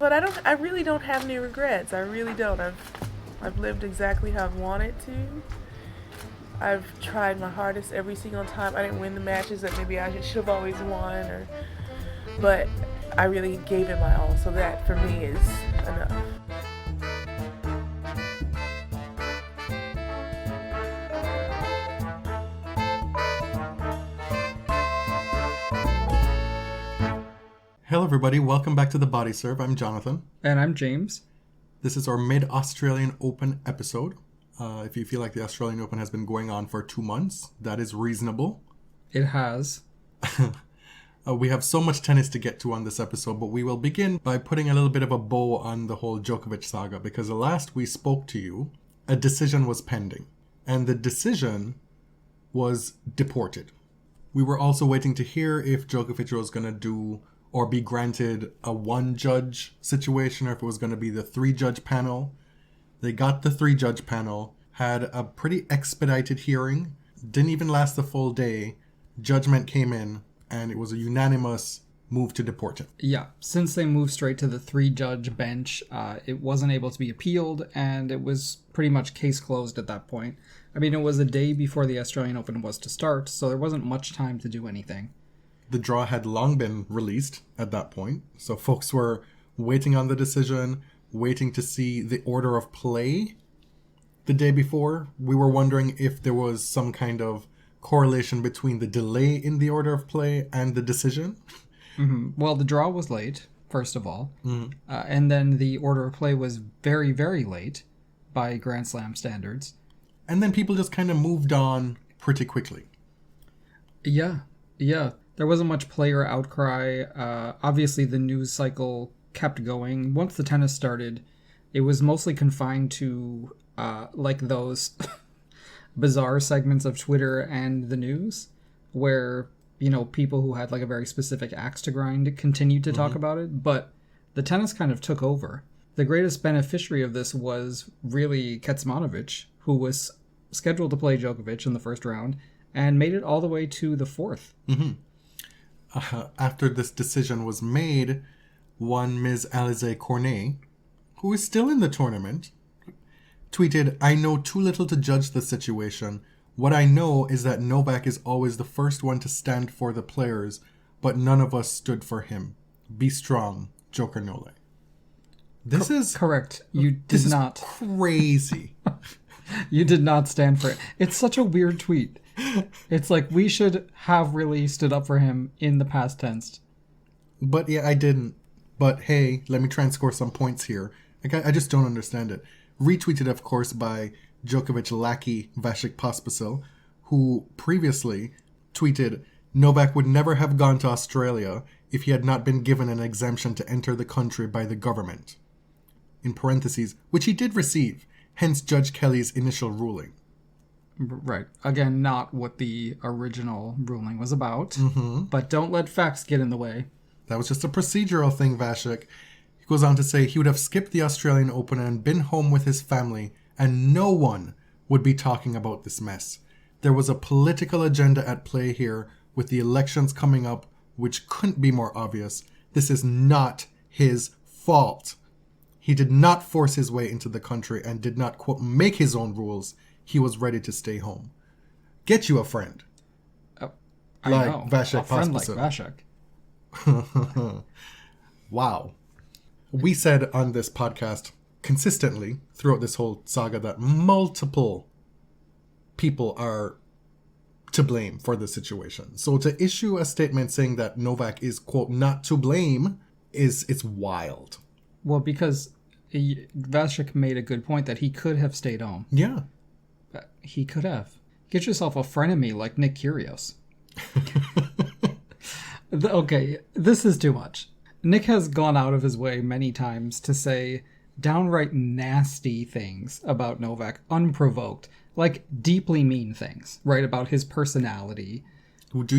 But I really don't have any regrets. I really don't. I've lived exactly how I've wanted to. I've tried my hardest every single time. I didn't win the matches that maybe I should have always won, but I really gave it my all. So that for me is enough. Hello everybody, welcome back to the Body Serve. I'm Jonathan. And I'm James. This is our mid-Australian Open episode. If you feel like the Australian Open has been going on for 2 months, that is reasonable. It has. We have so much tennis to get to on this episode, but we will begin by putting a little bit of a bow on the whole Djokovic saga, because the last we spoke to you, a decision was pending, and the decision was deported. We were also waiting to hear if Djokovic was going to do or be granted a one-judge situation, or if it was going to be the three-judge panel. They got the three-judge panel, had a pretty expedited hearing, didn't even last the full day. Judgment came in, and it was a unanimous move to deport him. Yeah, since they moved straight to the three-judge bench, it wasn't able to be appealed, and it was pretty much case closed at that point. I mean, it was a day before the Australian Open was to start, so there wasn't much time to do anything. The draw had long been released at that point, so folks were waiting on the decision, waiting to see the order of play the day before. We were wondering if there was some kind of correlation between the delay in the order of play and the decision. Mm-hmm. Well, the draw was late, first of all, and then the order of play was very, very late by Grand Slam standards. And then people just kind of moved on pretty quickly. Yeah. There wasn't much player outcry. Obviously, the news cycle kept going. Once the tennis started, it was mostly confined to like those bizarre segments of Twitter and the news where, you know, people who had like a very specific axe to grind continued to talk about it. But the tennis kind of took over. The greatest beneficiary of this was really Kecmanovic, who was scheduled to play Djokovic in the first round and made it all the way to the fourth. After this decision was made, one Ms. Alizé Cornet, who is still in the tournament, tweeted, "I know too little to judge the situation. What I know is that Novak is always the first one to stand for the players, but none of us stood for him. Be strong, Joker Nole." This is correct. You did not. Crazy. You did not stand for it. It's such a weird tweet. It's like we should have really stood up for him in the past tense. But yeah, I didn't. But hey, let me try and score some points here. I just don't understand it. Retweeted, of course, by Djokovic lackey Vasek Pospisil, who previously tweeted, "Novak would never have gone to Australia if he had not been given an exemption to enter the country by the government." In parentheses, which he did receive, hence Judge Kelly's initial ruling. Right. Again, not what the original ruling was about. But don't let facts get in the way. That was just a procedural thing, Vasek. He goes on to say he would have skipped the Australian Open and been home with his family, and no one would be talking about this mess. There was a political agenda at play here, with the elections coming up, which couldn't be more obvious. This is not his fault. He did not force his way into the country and did not, quote, make his own rules. He was ready to stay home. Get you a friend. I like know. Vasek a friend Pospisil. like Vasek. Wow. We said on this podcast consistently throughout this whole saga that multiple people are to blame for the situation. So to issue a statement saying that Novak is, quote, not to blame it's wild. Well, because Vasek made a good point that he could have stayed home. Yeah. He could have. Get yourself a frenemy like Nick Kyrgios. Okay, this is too much. Nick has gone out of his way many times to say downright nasty things about Novak, unprovoked, like deeply mean things, right, about his personality. Do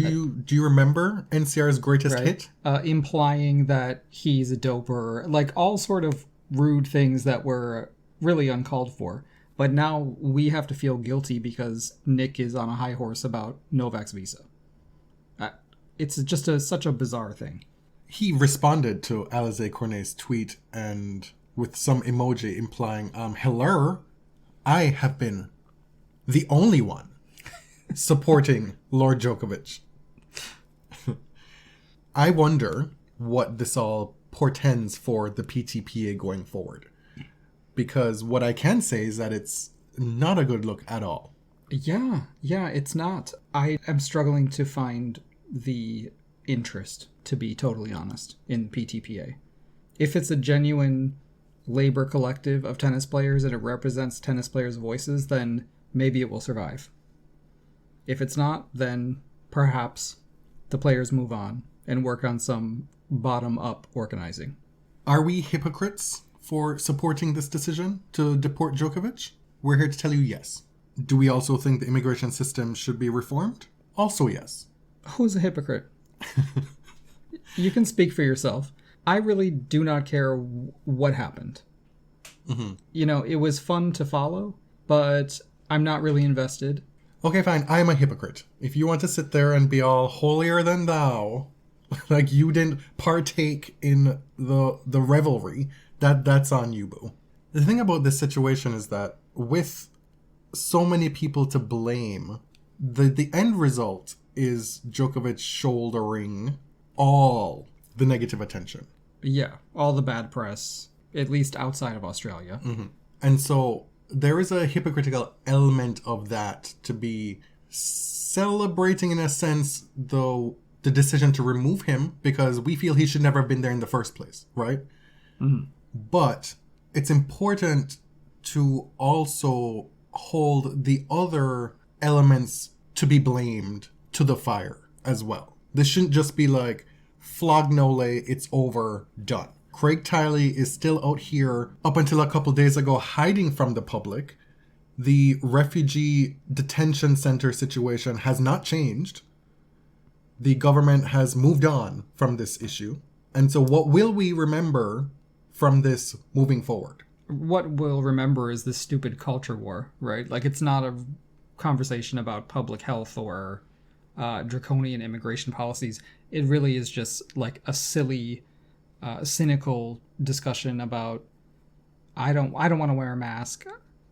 you remember NCR's greatest hit? Implying that he's a doper, like all sort of rude things that were really uncalled for. But now we have to feel guilty because Nick is on a high horse about Novak's visa. It's just such a bizarre thing. he responded to Alizé Cornet's tweet and with some emoji implying, hello, I have been the only one supporting Lord Djokovic. I wonder what this all portends for the PTPA going forward. Because what I can say is that it's not a good look at all. Yeah, it's not. I am struggling to find the interest, to be totally honest, in PTPA. If it's a genuine labor collective of tennis players and it represents tennis players' voices, then maybe it will survive. If it's not, then perhaps the players move on and work on some bottom-up organizing. Are we hypocrites for supporting this decision to deport Djokovic? We're here to tell you yes. Do we also think the immigration system should be reformed? Also yes. Who's a hypocrite? You can speak for yourself. I really do not care what happened. Mm-hmm. You know, it was fun to follow, but I'm not really invested. Okay, fine. I'm a hypocrite. If you want to sit there and be all holier than thou, like you didn't partake in the revelry, that's on you, boo. The thing about this situation is that with so many people to blame, the end result is Djokovic shouldering all the negative attention. Yeah, all the bad press, at least outside of Australia. Mm-hmm. And so there is a hypocritical element of that to be celebrating, in a sense, the decision to remove him because we feel he should never have been there in the first place, right? Mm-hmm. But it's important to also hold the other elements to be blamed to the fire as well. This shouldn't just be like, flog Nole, it's over, done. Craig Tiley is still out here up until a couple days ago hiding from the public. The refugee detention center situation has not changed. The government has moved on from this issue. And so what will we remember from this moving forward? What we'll remember is this stupid culture war, right? Like, it's not a conversation about public health or draconian immigration policies. It really is just like a silly, cynical discussion about I don't want to wear a mask.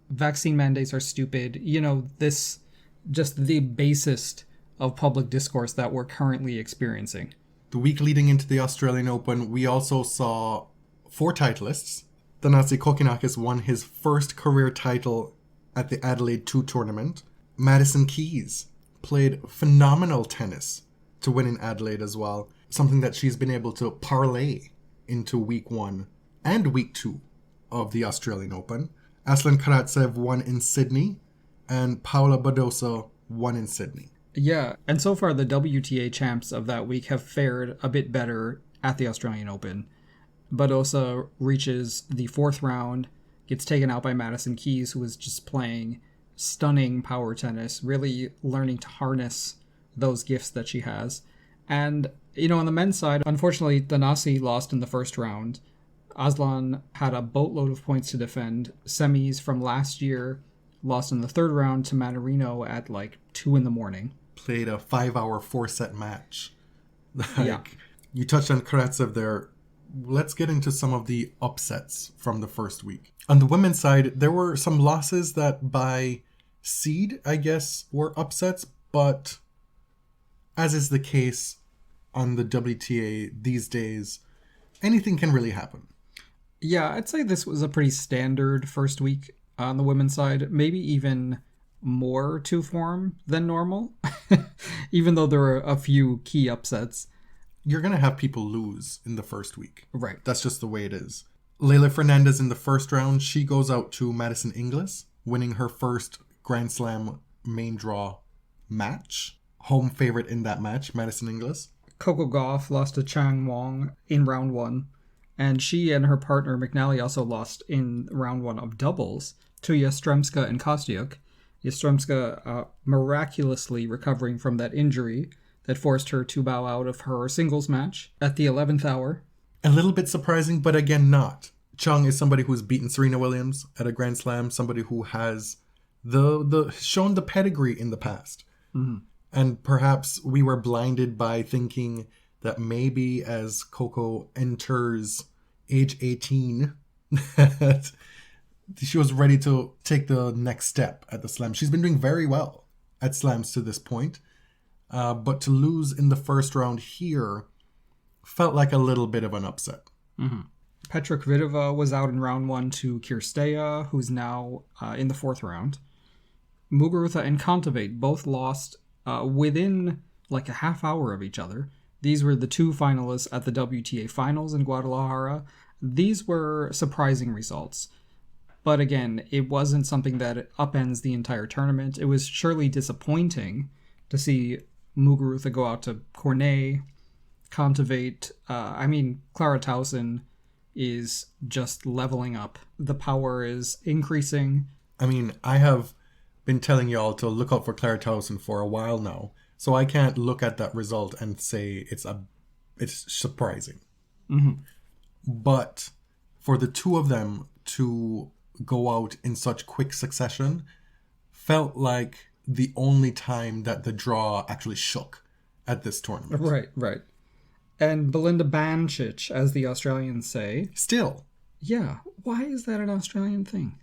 Vaccine mandates are stupid. You know, this just the basest of public discourse that we're currently experiencing. The week leading into the Australian Open, we also saw 4 titleists. Thanasi Kokkinakis won his first career title at the Adelaide 2 tournament. Madison Keys played phenomenal tennis to win in Adelaide as well. Something that she's been able to parlay into week 1 and week 2 of the Australian Open. Aslan Karatsev won in Sydney and Paula Badosa won in Sydney. Yeah, and so far the WTA champs of that week have fared a bit better at the Australian Open. Badosa reaches the 4th round, gets taken out by Madison Keys, who was just playing stunning power tennis, really learning to harness those gifts that she has. And, you know, on the men's side, unfortunately, Thanasi lost in the first round. Aslan had a boatload of points to defend. Semis from last year lost in the 3rd round to Manarino at like 2 a.m. Played a 5-hour 4-set match. Yeah. You touched on Karatsev there. Let's get into some of the upsets from the first week. On the women's side, there were some losses that by seed, I guess, were upsets, but as is the case on the WTA these days, anything can really happen. Yeah, I'd say this was a pretty standard first week on the women's side, maybe even more to form than normal, even though there were a few key upsets. You're going to have people lose in the first week. Right. That's just the way it is. Leylah Fernandez in the first round, she goes out to Madison Inglis, winning her first Grand Slam main draw match. Home favorite in that match, Madison Inglis. Coco Gauff lost to Chang Wong in round 1, and she and her partner McNally also lost in round 1 of doubles to Yastremska and Kostyuk. Yastremska miraculously recovering from that injury that forced her to bow out of her singles match at the 11th hour. A little bit surprising, but again not. Chung is somebody who's beaten Serena Williams at a Grand Slam, somebody who has shown the pedigree in the past. Mm-hmm. And perhaps we were blinded by thinking that maybe as Coco enters age 18, that she was ready to take the next step at the slam. She's been doing very well at slams to this point. But to lose in the first round here felt like a little bit of an upset. Mm-hmm. Petra Kvitova was out in round 1 to Kirstea, who's now in the 4th round. Muguruza and Kontaveit both lost within like a half hour of each other. These were the 2 finalists at the WTA finals in Guadalajara. These were surprising results. But again, it wasn't something that upends the entire tournament. It was surely disappointing to see Muguruza go out to Cornet, Kontaveit. Clara Tauson is just leveling up. The power is increasing. I have been telling y'all to look out for Clara Tauson for a while now, so I can't look at that result and say it's surprising. Mm-hmm. But for the 2 of them to go out in such quick succession felt like the only time that the draw actually shook at this tournament. Right. And Belinda Bancic, as the Australians say. Still. Yeah, why is that an Australian thing?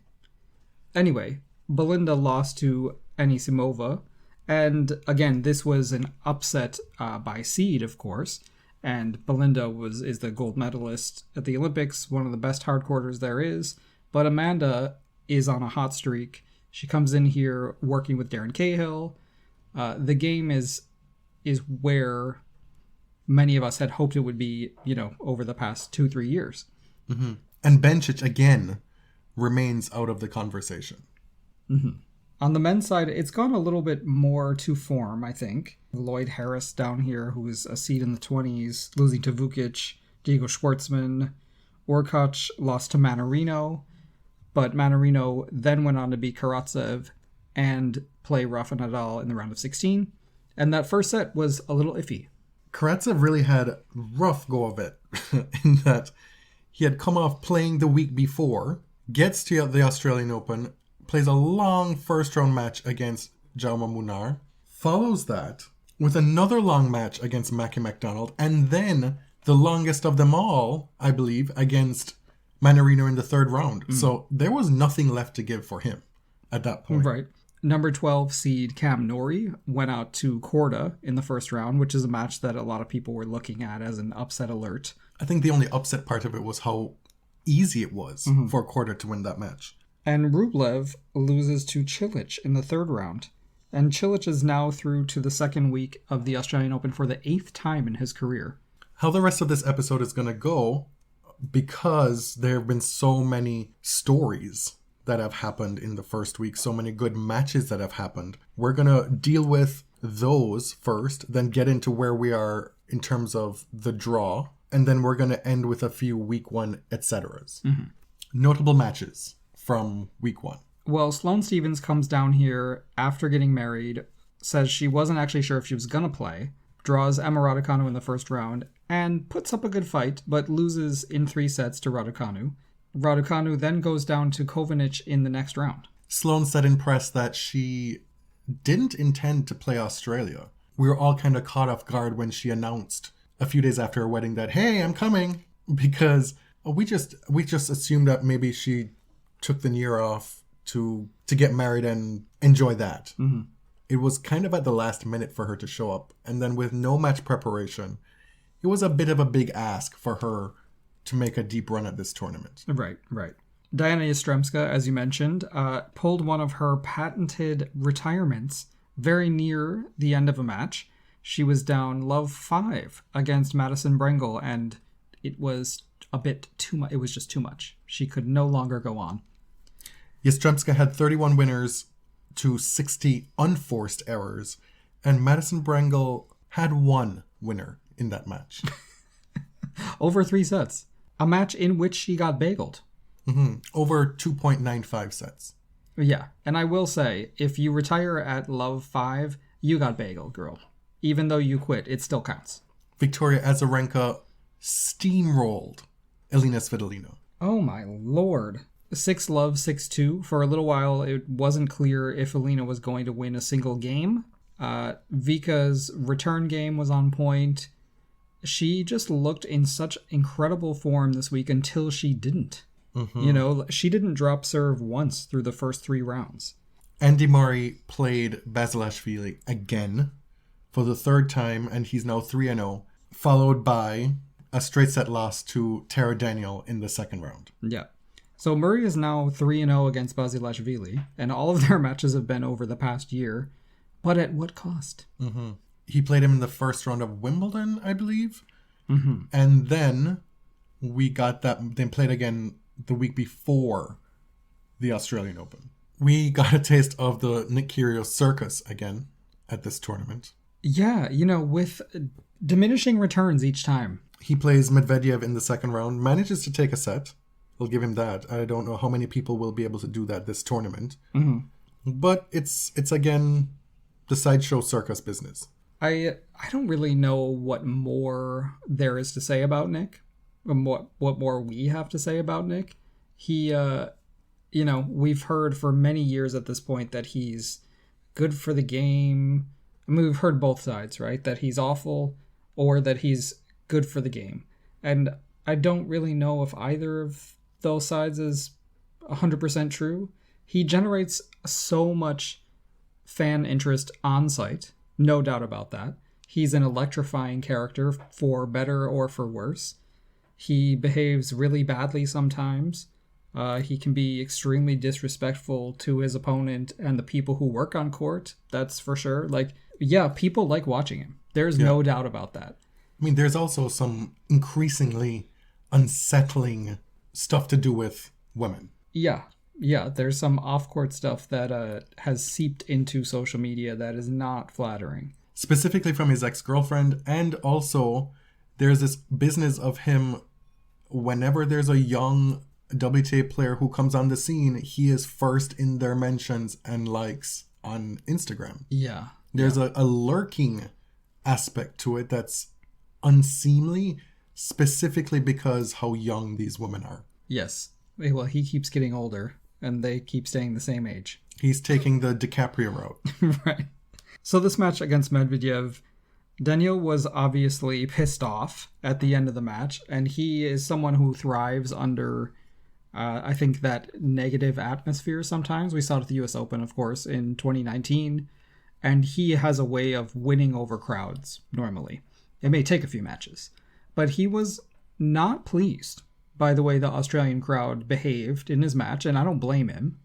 Anyway, Belinda lost to Anisimova. And again, this was an upset by seed, of course. And Belinda is the gold medalist at the Olympics, one of the best hardcourters there is. But Amanda is on a hot streak. She comes in here working with Darren Cahill. The game is where many of us had hoped it would be, over the past 2-3 years. Mm-hmm. And Bencic, again, remains out of the conversation. Mm-hmm. On the men's side, it's gone a little bit more to form, I think. Lloyd Harris down here, who is a seed in the 20s, losing to Vukic, Diego Schwartzman. Orkac lost to Manarino, but Manarino then went on to beat Karatsev and play Rafa Nadal in the round of 16. And that first set was a little iffy. Karatsev really had a rough go of it in that he had come off playing the week before, gets to the Australian Open, plays a long first-round match against Jaume Munar, follows that with another long match against Mackie McDonald, and then the longest of them all, I believe, against Manarino in the 3rd round. So there was nothing left to give for him at that point. Right. Number 12 seed Cam Norrie went out to Korda in the first round, which is a match that a lot of people were looking at as an upset alert. I think the only upset part of it was how easy it was for Korda to win that match. And Rublev loses to Cilic in the 3rd round. And Cilic is now through to the 2nd week of the Australian Open for the 8th time in his career. How the rest of this episode is going to go, because there have been so many stories that have happened in the first week, so many good matches that have happened. We're going to deal with those first, then get into where we are in terms of the draw, and then we're going to end with a few week 1 et-ceteras. Mm-hmm. Notable matches from week 1. Well, Sloane Stephens comes down here after getting married, says she wasn't actually sure if she was going to play, draws Emma Raducanu in the first round, and puts up a good fight, but loses in 3 sets to Raducanu. Raducanu then goes down to Kovanic in the next round. Sloane said in press that she didn't intend to play Australia. We were all kind of caught off guard when she announced a few days after her wedding that, hey, I'm coming, because we just assumed that maybe she took the year off to get married and enjoy that. Mm-hmm. It was kind of at the last minute for her to show up, and then with no match preparation, it was a bit of a big ask for her to make a deep run at this tournament. Right. Diana Yastremska, as you mentioned, pulled one of her patented retirements very near the end of a match. She was down love 5 against Madison Brengel, and it was a bit too much. It was just too much. She could no longer go on. Yastremska had 31 winners to 60 unforced errors, and Madison Brengel had 1 winner in that match. Over 3 sets. A match in which she got bageled. Mm-hmm. Over 2.95 sets. Yeah, and I will say, if you retire at love 5, you got bageled, girl. Even though you quit, it still counts. Victoria Azarenka steamrolled Elina Svitolina. Oh my lord. 6 love, 6-2. For a little while, it wasn't clear if Elina was going to win a single game. Vika's return game was on point. she just looked in such incredible form this week until she didn't. You know, she didn't drop serve once through the first 3 rounds. Andy Murray played Basilashvili again for the 3rd time, and he's now 3-0, followed by a straight set loss to Tara Daniel in the 2nd round. Yeah. So Murray is now 3-0 against Basilashvili, and all of their matches have been over the past year. But at what cost? He played him in the 1st round of Wimbledon, I believe. And then we got that, they played again the week before the Australian Open. We got a taste of the Nick Kyrgios circus again at this tournament. Yeah, you know, with diminishing returns each time. He plays Medvedev in the 2nd round, manages to take a set. We'll give him that. I don't know how many people will be able to do that this tournament. But it's again the sideshow circus business. I don't really know what more there is to say about Nick. What more we have to say about Nick. He, you know, we've heard for many years at this point that he's good for the game. I mean, we've heard both sides, right? That he's awful or that he's good for the game. And I don't really know if either of those sides is 100% true. He generates so much fan interest on site, no doubt about that. He's an electrifying character for better or for worse. He behaves really badly sometimes. He can be extremely disrespectful to his opponent and the people who work on court, that's for sure. Like, yeah, people like watching him. There's no doubt about that. I mean, there's also some increasingly unsettling stuff to do with women. Yeah, there's some off-court stuff that has seeped into social media that is not flattering. Specifically from his ex-girlfriend, and also there's this business of him, whenever there's a young WTA player who comes on the scene, he is first in their mentions and likes on Instagram. Yeah. There's a lurking aspect to it that's unseemly, specifically because how young these women are. Yes. Well, he keeps getting older, and they keep staying the same age. He's taking the DiCaprio route. Right. So this match against Medvedev, Daniel was obviously pissed off at the end of the match, and he is someone who thrives under, I think, that negative atmosphere sometimes. We saw it at the US Open, of course, in 2019, and he has a way of winning over crowds, normally. It may take a few matches, but he was not pleased by the way the Australian crowd behaved in his match, and I don't blame him.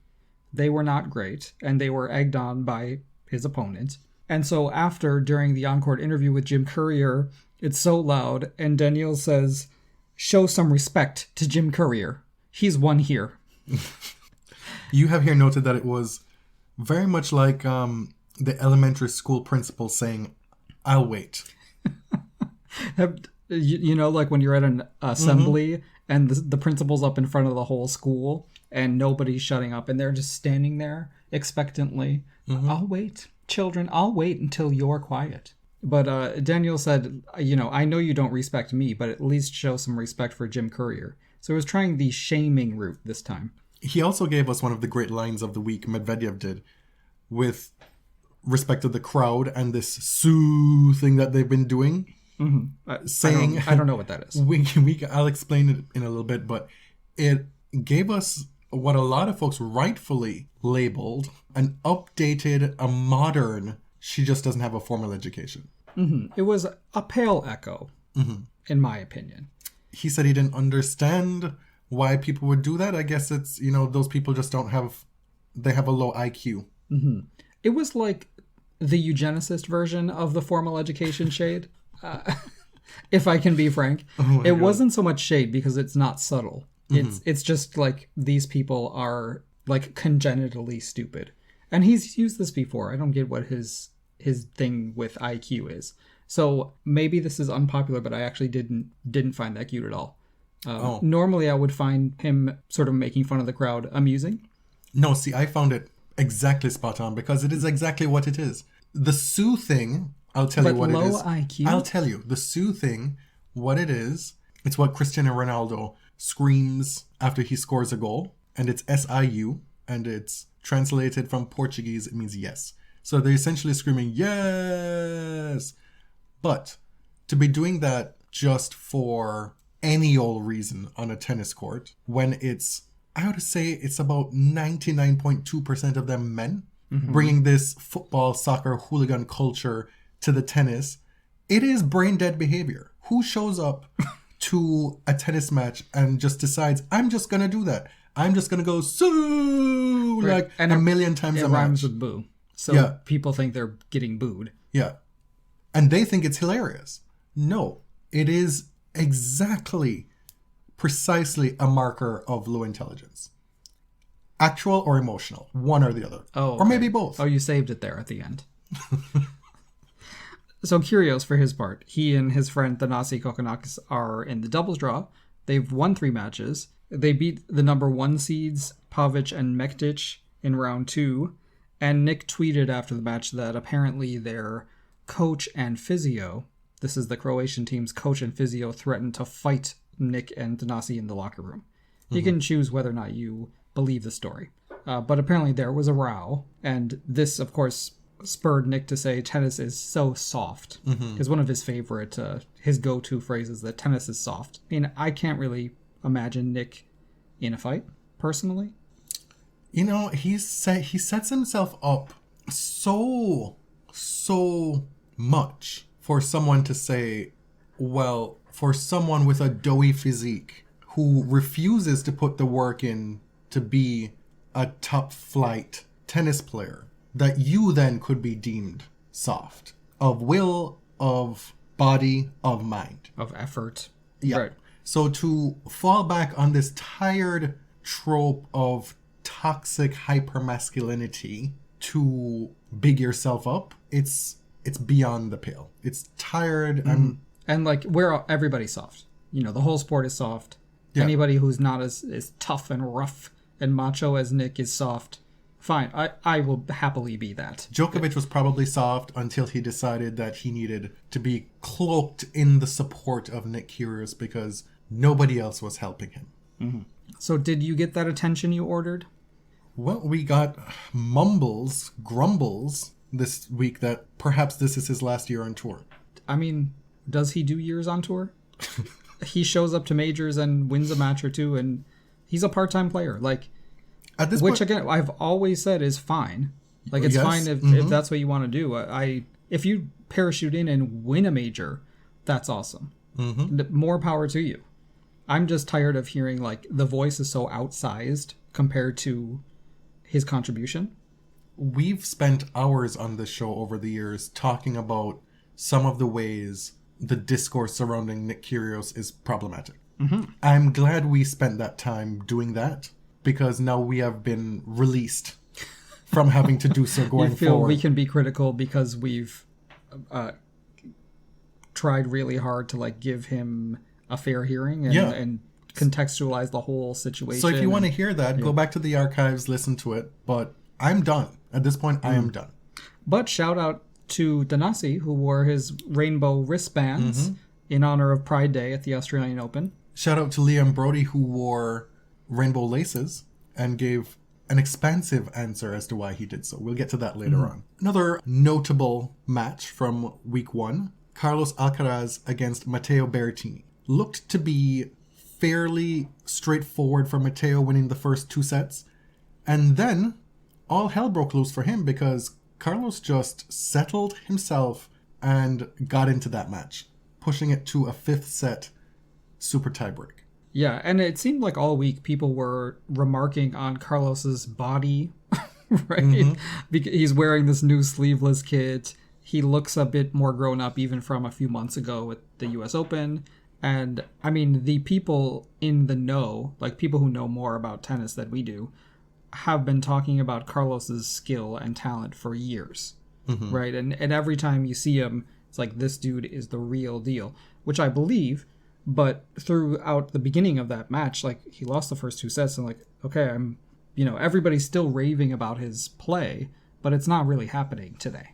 They were not great, and they were egged on by his opponent. And so during the on-court interview with Jim Courier, it's so loud, and Daniel says, "Show some respect to Jim Courier. He's won here." You have here noted that it was very much like the elementary school principal saying, "I'll wait." You know, like when you're at an assembly and the principal's up in front of the whole school and nobody's shutting up and they're just standing there expectantly. "I'll wait. Children, I'll wait until you're quiet." But Daniel said, you know, "I know you don't respect me, but at least show some respect for Jim Courier." So he was trying the shaming route this time. He also gave us one of the great lines of the week Medvedev did with respect to the crowd and this Siuuu thing that they've been doing. Saying, I don't know what that is. I'll explain it in a little bit, but it gave us what a lot of folks rightfully labeled an updated, a modern, she just doesn't have a formal education. It was a pale echo, in my opinion. He said he didn't understand why people would do that. I guess it's, you know, those people just they have a low IQ. It was like the eugenicist version of the formal education shade. If I can be frank, it wasn't so much shade because it's not subtle. It's just like these people are like congenitally stupid, and he's used this before. I don't get what his thing with IQ is. So maybe this is unpopular, but I actually didn't find that cute at all. Normally, I would find him sort of making fun of the crowd amusing. No, see, I found it exactly spot on because it is exactly what it is. The Siuuu thing. I'll tell you what it is. IQ? I'll tell you. The Siuuu thing, what it is, it's what Cristiano Ronaldo screams after he scores a goal. And it's SIU, and it's translated from Portuguese, it means yes. So they're essentially screaming, yes! But to be doing that just for any old reason on a tennis court when I would say it's about 99.2% of them men bringing this football, soccer, hooligan culture to the tennis. It is brain dead behavior. Who shows up to a tennis match and just decides, I'm just going to do that. I'm just going to go, Siuuu, like and a million times it a rhymes match. with boo. So people think they're getting booed. Yeah. And they think it's hilarious. No, it is precisely a marker of low intelligence. Actual or emotional, one or the other. Oh, okay. Or maybe both. Oh, you saved it there at the end. So Kyrgios, for his part, he and his friend Thanasi Kokkinakis are in the doubles draw. They've won 3 matches. They beat the number 1 seeds, Pavic and Mektic, in round 2. And Nick tweeted after the match that apparently their coach and physio, this is the Croatian team's coach and physio, threatened to fight Nick and Thanasi in the locker room. You can choose whether or not you believe the story. But apparently there was a row. And this, of course, spurred Nick to say tennis is so soft. Because one of his favorite, his go-to phrases that tennis is soft. I mean, I can't really imagine Nick in a fight, personally. You know, he sets himself up so much for someone to say, well, for someone with a doughy physique who refuses to put the work in to be a top flight tennis player, that you then could be deemed soft of will, of body, of mind, of effort. Yeah. Right. So to fall back on this tired trope of toxic hypermasculinity to big yourself up, it's beyond the pale. It's tired. And like everybody's soft. You know, the whole sport is soft. Yeah. Anybody who's not as tough and rough and macho as Nick is soft. Fine, I will happily be that. Djokovic was probably soft until he decided that he needed to be cloaked in the support of Nick Kyrgios because nobody else was helping him. So did you get that attention you ordered? Well, we got grumbles this week that perhaps this is his last year on tour. I mean, does he do years on tour? He shows up to majors and wins a match or two, and he's a part-time player. Like, At this which point, again, I've always said is fine. Like, it's Yes. fine if that's what you want to do. If you parachute in and win a major, that's awesome. More power to you. I'm just tired of hearing, like, the voice is so outsized compared to his contribution. we've spent hours on this show over the years talking about some of the ways the discourse surrounding Nick Kyrgios is problematic. I'm glad we spent that time doing that, because now we have been released from having to do so going You feel forward. we can be critical because we've tried really hard to like give him a fair hearing and contextualize the whole situation. So if you want to hear that, go back to the archives, listen to it. But I'm done. At this point, I am done. But shout out to Thanasi, who wore his rainbow wristbands in honor of Pride Day at the Australian Open. Shout out to Liam Brody, who wore rainbow laces and gave an expansive answer as to why he did so. We'll get to that later on. Another notable match from week one, Carlos Alcaraz against Matteo Berrettini. Looked to be fairly straightforward for Matteo, winning the first two sets. And then all hell broke loose for him because Carlos just settled himself and got into that match, pushing it to a fifth set super tiebreak. Yeah, and it seemed like all week people were remarking on Carlos's body, right? Because he's wearing this new sleeveless kit. He looks a bit more grown up even from a few months ago at the US Open. And I mean, the people in the know, like people who know more about tennis than we do, have been talking about Carlos's skill and talent for years, right? And every time you see him, it's like, this dude is the real deal, which I believe. But throughout the beginning of that match, like, he lost the first two sets and like, okay, everybody's still raving about his play, but it's not really happening today.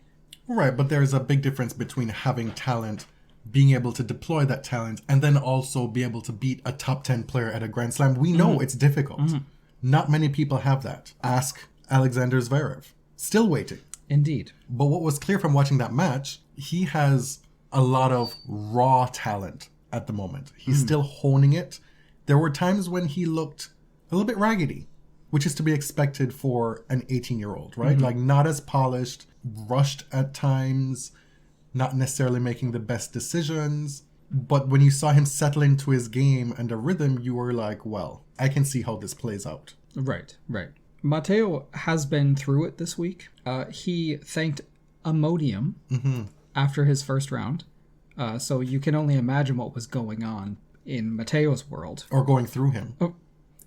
Right, but there's a big difference between having talent, being able to deploy that talent, and then also be able to beat a top 10 player at a Grand Slam. We know it's difficult. Not many people have that. Ask Alexander Zverev. Still waiting. Indeed. But what was clear from watching that match, he has a lot of raw talent at the moment. He's still honing it. There were times when he looked a little bit raggedy, which is to be expected for an 18-year-old, right? Like not as polished, rushed at times, not necessarily making the best decisions. But when you saw him settle into his game and a rhythm, you were like, well, I can see how this plays out. Right. Matteo has been through it this week. He thanked Imodium after his first round. So you can only imagine what was going on in Matteo's world. Or going through him. Oh,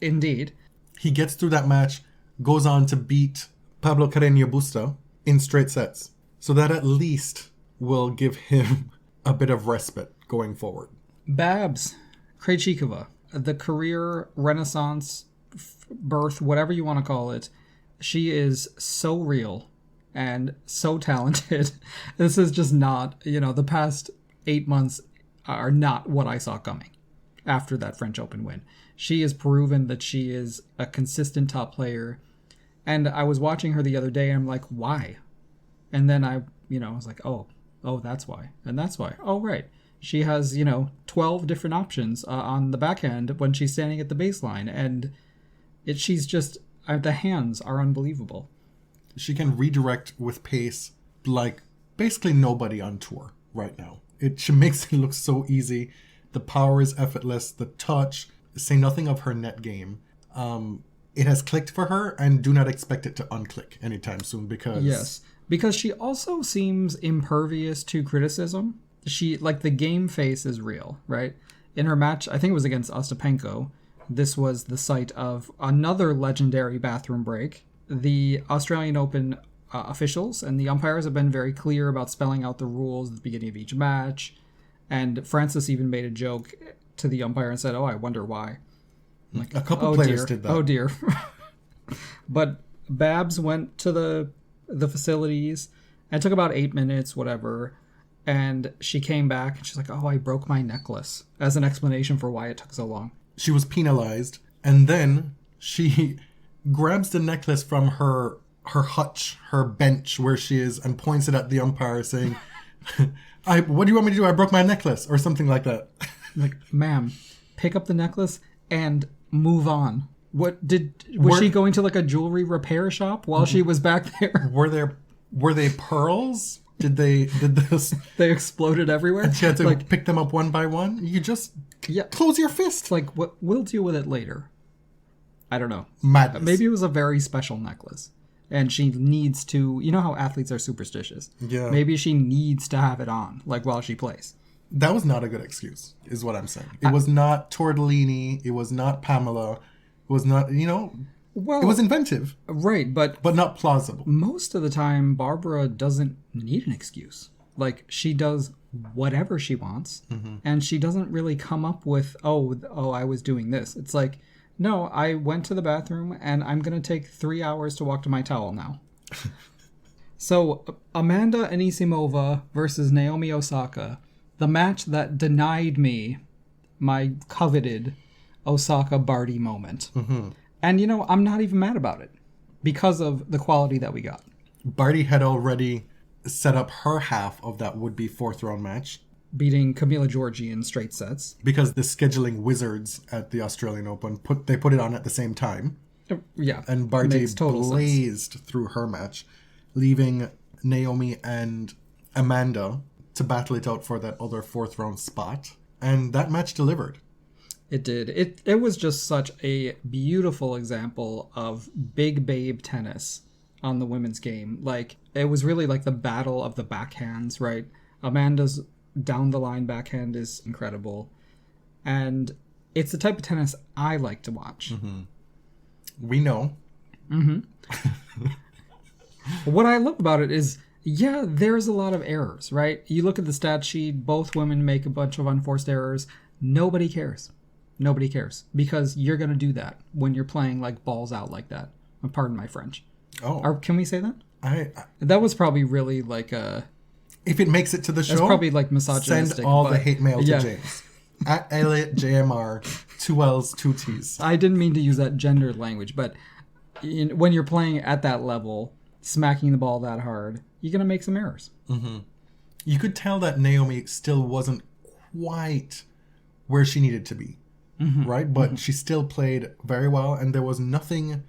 indeed. He gets through that match, goes on to beat Pablo Carreño Busta in straight sets. So that at least will give him a bit of respite going forward. Babs, Krejcikova, the career renaissance, birth, whatever you want to call it. She is so real and so talented. This is just not, the past 8 months are not what I saw coming after that French Open win. She has proven that she is a consistent top player. And I was watching her the other day and I'm like, why? And then I was like, oh, that's why. And that's why. Oh, right. She has, 12 different options on the backhand when she's standing at the baseline. And she's just, the hands are unbelievable. She can redirect with pace like basically nobody on tour right now. She makes it look so easy. The power is effortless. The touch, say nothing of her net game. It has clicked for her, and do not expect it to unclick anytime soon because... Yes, because she also seems impervious to criticism. The game face is real, right? In her match, I think it was against Ostapenko, this was the site of another legendary bathroom break. The Australian Open officials and the umpires have been very clear about spelling out the rules at the beginning of each match. And Francis even made a joke to the umpire and said, I wonder why. Like, a couple players did that. Oh, dear. But Babs went to the facilities and it took about 8 minutes, whatever. And she came back and she's like, I broke my necklace, as an explanation for why it took so long. She was penalized. And then she grabs the necklace from her hutch, her bench where she is, and points it at the umpire saying, what do you want me to do? I broke my necklace, or something like that. Like, ma'am, pick up the necklace and move on. Was she going to like a jewelry repair shop while she was back there? Were they pearls? Did this? They exploded everywhere. And she had to pick them up one by one. You just close your fist. Like, we'll deal with it later. I don't know. Madness. Maybe it was a very special necklace, and she needs to. You know how athletes are superstitious. Yeah. Maybe she needs to have it on, like while she plays. That was not a good excuse, is what I'm saying. It was not Tortellini. It was not Pamela. It was not, Well, it was inventive. Right, but not plausible. Most of the time, Barbara doesn't need an excuse. Like, she does whatever she wants, and she doesn't really come up with, I was doing this. It's like, no, I went to the bathroom, and I'm going to take 3 hours to walk to my towel now. So, Amanda-Anisimova versus Naomi Osaka, the match that denied me my coveted Osaka-Barty moment. Mm-hmm. And, I'm not even mad about it because of the quality that we got. Barty had already set up her half of that would-be fourth-round match. Beating Camila Giorgi in straight sets. Because the scheduling wizards at the Australian Open put it on at the same time. Yeah. And Barty blazed through her match, leaving Naomi and Amanda to battle it out for that other fourth-round spot. And that match delivered. It did. It was just such a beautiful example of big babe tennis on the women's game. Like, it was really like the battle of the backhands, right? Amanda's down the line backhand is incredible. And it's the type of tennis I like to watch. Mm-hmm. We know. Mm-hmm. What I love about it is, there's a lot of errors, right? You look at the stat sheet, both women make a bunch of unforced errors. Nobody cares. Nobody cares, because you're going to do that when you're playing like balls out like that. Pardon my French. Oh. Can we say that? I that was probably really like a... If it makes it to the show, that's probably like misogynistic. Send all the hate mail to James. At Elliot JMR, 2 L's, 2 T's. I didn't mean to use that gendered language, but when you're playing at that level, smacking the ball that hard, you're going to make some errors. Mm-hmm. You could tell that Naomi still wasn't quite where she needed to be, right? But she still played very well, and there was nothing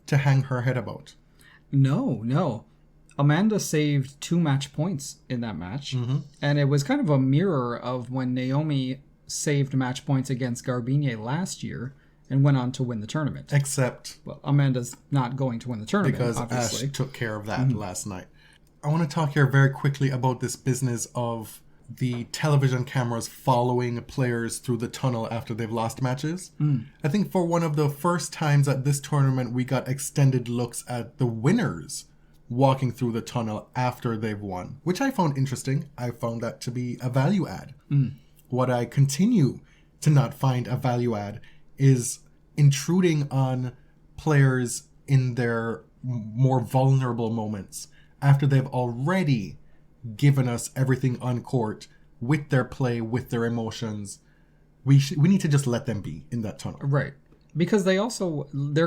to hang her head about. No. Amanda saved 2 match points in that match, and it was kind of a mirror of when Naomi saved match points against Garbinier last year and went on to win the tournament. Except... Well, Amanda's not going to win the tournament, because obviously. Ash took care of that last night. I want to talk here very quickly about this business of the television cameras following players through the tunnel after they've lost matches. I think for one of the first times at this tournament, we got extended looks at the winners walking through the tunnel after they've won, which I found interesting. I found that to be a value add. What I continue to not find a value add is intruding on players in their more vulnerable moments after they've already given us everything on court with their play, with their emotions. We need to just let them be in that tunnel. Right. Because they're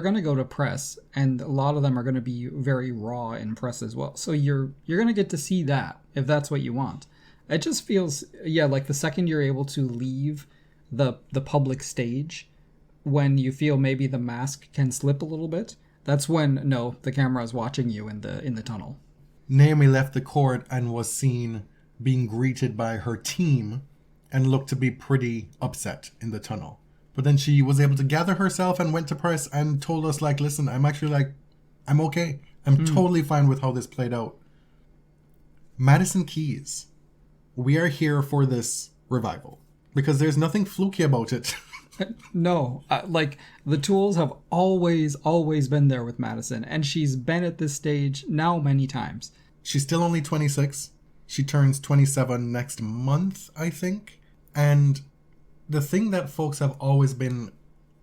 going to go to press, and a lot of them are going to be very raw in press as well. So you're going to get to see that if that's what you want. It just feels, like the second you're able to leave the public stage, when you feel maybe the mask can slip a little bit, that's when, the camera is watching you in the tunnel. Naomi left the court and was seen being greeted by her team and looked to be pretty upset in the tunnel. But then she was able to gather herself and went to press and told us, listen, I'm actually I'm okay. I'm totally fine with how this played out. Madison Keys, we are here for this revival because there's nothing fluky about it. No, the tools have always been there with Madison, and she's been at this stage now many times. She's still only 26. She turns 27 next month, I think. And the thing that folks have always been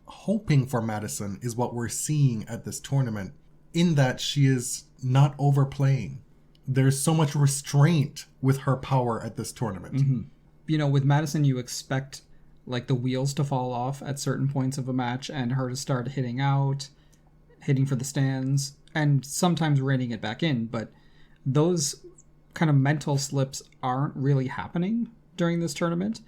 hoping for Madison is what we're seeing at this tournament, in that she is not overplaying. There's so much restraint with her power at this tournament. With Madison, you expect the wheels to fall off at certain points of a match and her to start hitting for the stands, and sometimes reining it back in. But those kind of mental slips aren't really happening during this tournament.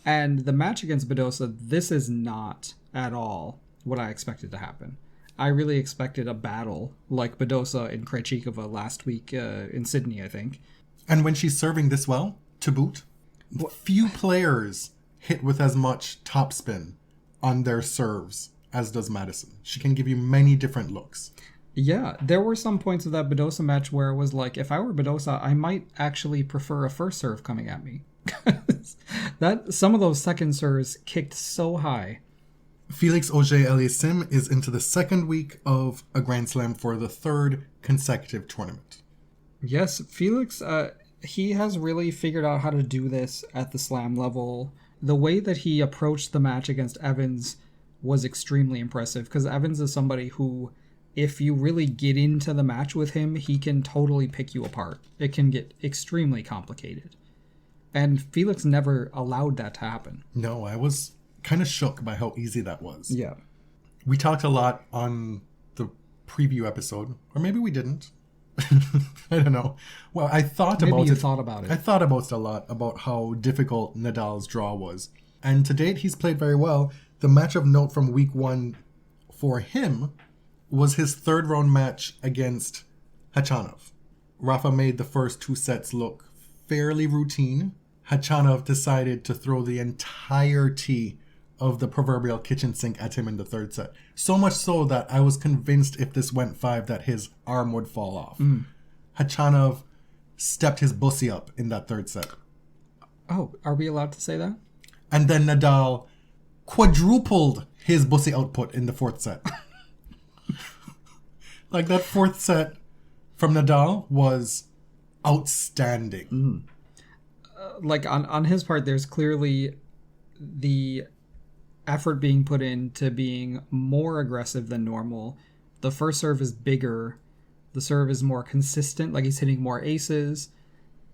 And the match against Badosa, this is not at all what I expected to happen. I really expected a battle like Badosa and Krejcikova last week in Sydney, I think. And when she's serving this well, to boot, few players hit with as much topspin on their serves as does Madison. She can give you many different looks. Yeah, there were some points of that Badosa match where it was if I were Badosa, I might actually prefer a first serve coming at me. That some of those second serves kicked so high. Felix Auger-Aliassime is into the second week of a Grand Slam for the third consecutive tournament. Yes, Felix, he has really figured out how to do this at the slam level. The way that he approached the match against Evans was extremely impressive, because Evans is somebody who, if you really get into the match with him, he can totally pick you apart. It can get extremely complicated. And Felix never allowed that to happen. No, I was kind of shook by how easy that was. Yeah. We talked a lot on the preview episode, or maybe we didn't. I don't know. Well, I thought maybe about you it. thought about it. I thought about it a lot, about how difficult Nadal's draw was. And to date, he's played very well. The match of note from week 1 for him was his third round match against Khachanov. Rafa made the first 2 sets look fairly routine. Khachanov decided to throw the entirety of the proverbial kitchen sink at him in the third set. So much so that I was convinced if this went 5 that his arm would fall off. Khachanov stepped his bussy up in that third set. Oh, are we allowed to say that? And then Nadal quadrupled his bussy output in the fourth set. That fourth set from Nadal was outstanding. On his part, there's clearly the effort being put into being more aggressive than normal. The first serve is bigger. The serve is more consistent, he's hitting more aces.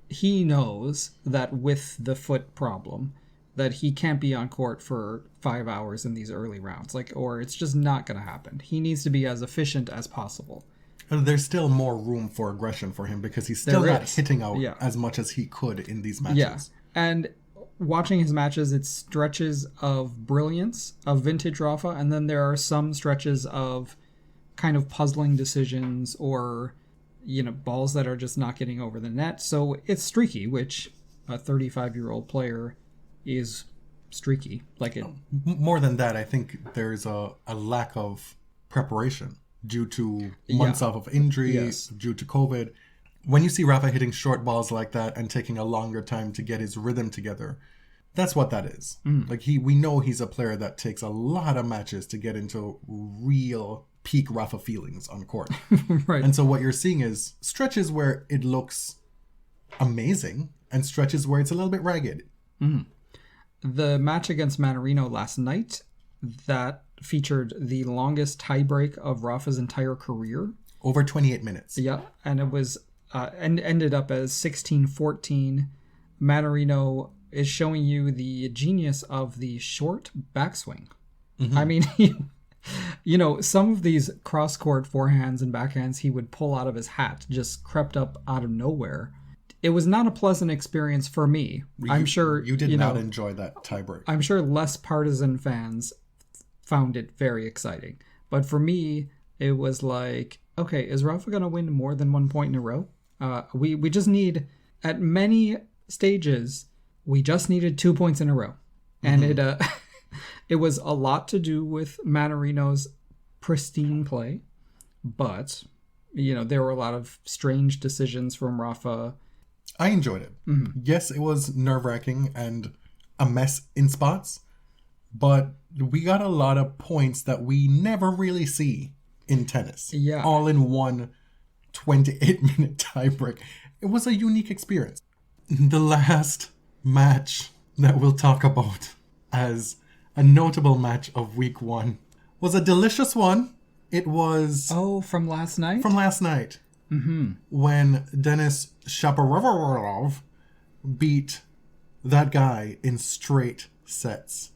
He knows that with the foot problem, that he can't be on court for 5 hours in these early rounds, or it's just not going to happen. He needs to be as efficient as possible. And there's still more room for aggression for him because he's still not hitting out as much as he could in these matches. Yeah, and watching his matches, it's stretches of brilliance, of vintage Rafa, and then there are some stretches of kind of puzzling decisions or, balls that are just not getting over the net. So it's streaky, which a 35-year-old player is streaky. More than that, I think there's a lack of preparation due to months off of injury, due to COVID. When you see Rafa hitting short balls like that and taking a longer time to get his rhythm together, that's what that is. We know he's a player that takes a lot of matches to get into real peak Rafa feelings on court. Right. And so what you're seeing is stretches where it looks amazing and stretches where it's a little bit ragged. The match against Mannarino last night, that featured the longest tiebreak of Rafa's entire career. Over 28 minutes. Yeah, and it was ended up as 16-14. Mannarino is showing you the genius of the short backswing. I mean, some of these cross-court forehands and backhands he would pull out of his hat just crept up out of nowhere. It was not a pleasant experience for me. I'm sure you did not enjoy that tiebreak. I'm sure less partisan fans found it very exciting. But for me, it was like, okay, is Rafa going to win more than 1 point in a row? We just need, at many stages, we just needed 2 points in a row. And it was a lot to do with Mannarino's pristine play. But, there were a lot of strange decisions from Rafa. I enjoyed it. Yes, it was nerve-wracking and a mess in spots, but we got a lot of points that we never really see in tennis. Yeah. All in one 28-minute tiebreak. It was a unique experience. The last match that we'll talk about as a notable match of week 1 was a delicious one. It was... Oh, from last night? From last night. When Denis Shapovalov beat that guy in straight sets.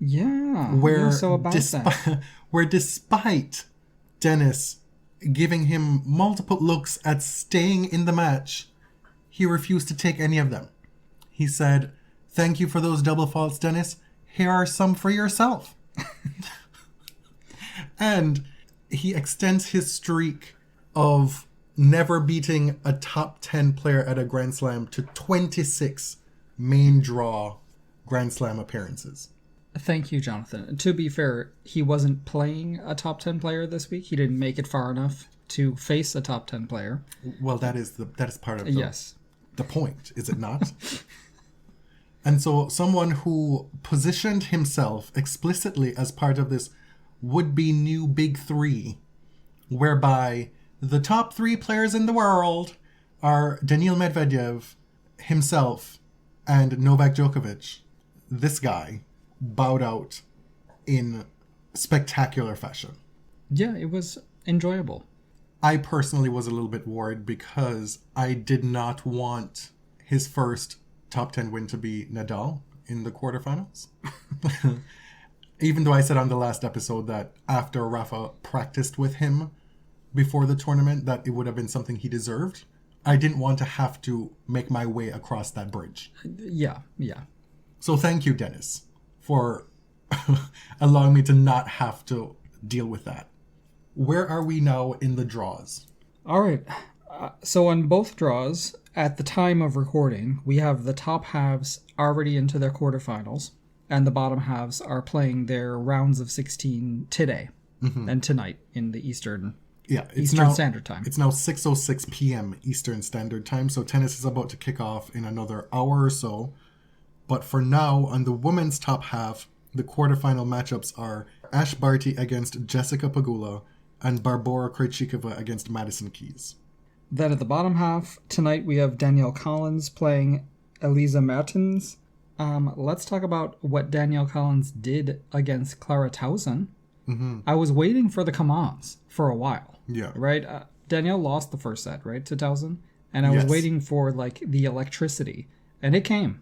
Yeah. Where that. Where despite Denis giving him multiple looks at staying in the match, he refused to take any of them. He said, "Thank you for those double faults, Denis. Here are some for yourself." And he extends his streak of never beating a top 10 player at a Grand Slam to 26 main draw Grand Slam appearances. Thank you, Jonathan. To be fair, he wasn't playing a top 10 player this week. He didn't make it far enough to face a top 10 player. Well, that is part of the point, is it not? And so someone who positioned himself explicitly as part of this would-be new big three, whereby the top 3 players in the world are Daniil Medvedev, himself, and Novak Djokovic. This guy bowed out in spectacular fashion. Yeah, it was enjoyable. I personally was a little bit worried because I did not want his first top 10 win to be Nadal in the quarterfinals. Even though I said on the last episode that after Rafa practiced with him before the tournament that it would have been something he deserved, I didn't want to have to make my way across that bridge. Yeah. So thank you, Denis, for allowing me to not have to deal with that. Where are we now in the draws? All right. So on both draws, at the time of recording, we have the top halves already into their quarterfinals, and the bottom halves are playing their rounds of 16 today and tonight in the Eastern Standard Time. It's now 6:06 p.m. Eastern Standard Time, so tennis is about to kick off in another hour or so. But for now, on the women's top half, the quarterfinal matchups are Ash Barty against Jessica Pegula and Barbora Krejcikova against Madison Keys. Then at the bottom half, tonight we have Danielle Collins playing Elisa Mertens. Let's talk about what Danielle Collins did against Clara Tauson. I was waiting for the come-ons for a while. Yeah. Right? Danielle lost the first set, right, to Tauson? And I was waiting for, the electricity. And it came.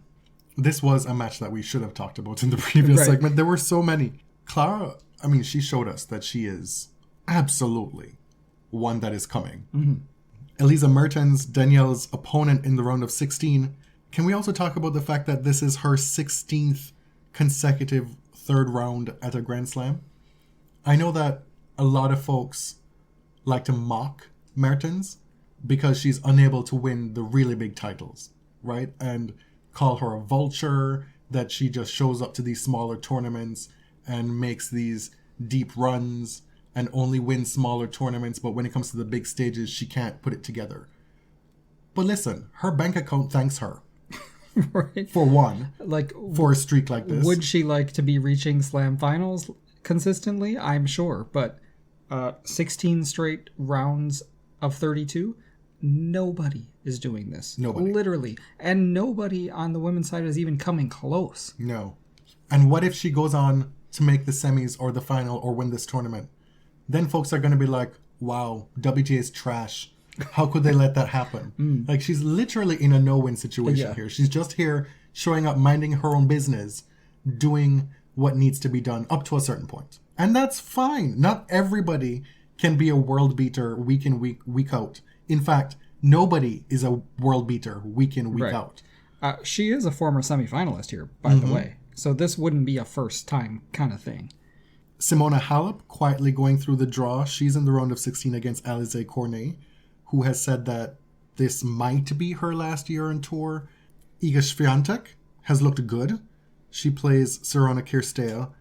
This was a match that we should have talked about in the previous segment. There were so many. Clara, she showed us that she is absolutely one that is coming. Elisa Mertens, Danielle's opponent in the round of 16, Can we also talk about the fact that this is her 16th consecutive third round at a Grand Slam? I know that a lot of folks like to mock Mertens because she's unable to win the really big titles, right? And call her a vulture, that she just shows up to these smaller tournaments and makes these deep runs and only wins smaller tournaments, but when it comes to the big stages, she can't put it together. But listen, her bank account thanks her. Right. For one. Like, for a streak like this. Would she like to be reaching slam finals consistently? I'm sure. But 16 straight rounds of 32? Nobody is doing this. Nobody. Literally. And nobody on the women's side is even coming close. No. And what if she goes on to make the semis or the final or win this tournament? Then folks are going to be like, wow, WTA is trash. How could they let that happen? Like, she's literally in a no-win situation here. She's just here showing up, minding her own business, doing what needs to be done up to a certain point. And that's fine. Not everybody can be a world beater week in, week out. In fact, nobody is a world beater week in, week out. She is a former semifinalist here, by the way. So this wouldn't be a first-time kind of thing. Simona Halep quietly going through the draw. She's in the round of 16 against Alizé Cornet, who has said that this might be her last year on tour. Iga Swiatek has looked good. She plays Sorana Cirstea.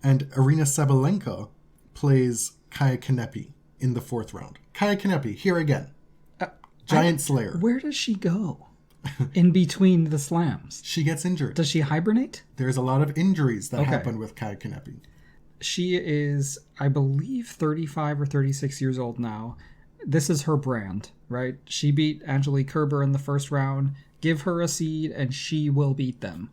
And Aryna Sabalenka plays Kaia Kanepi in the fourth round. Kaia Kanepi, here again. Giant slayer. Where does she go in between the slams? She gets injured. Does she hibernate? There's a lot of injuries that happen with Kaia Kanepi. She is, I believe, 35 or 36 years old now. This is her brand, right? She beat Angelique Kerber in the first round. Give her a seed and she will beat them.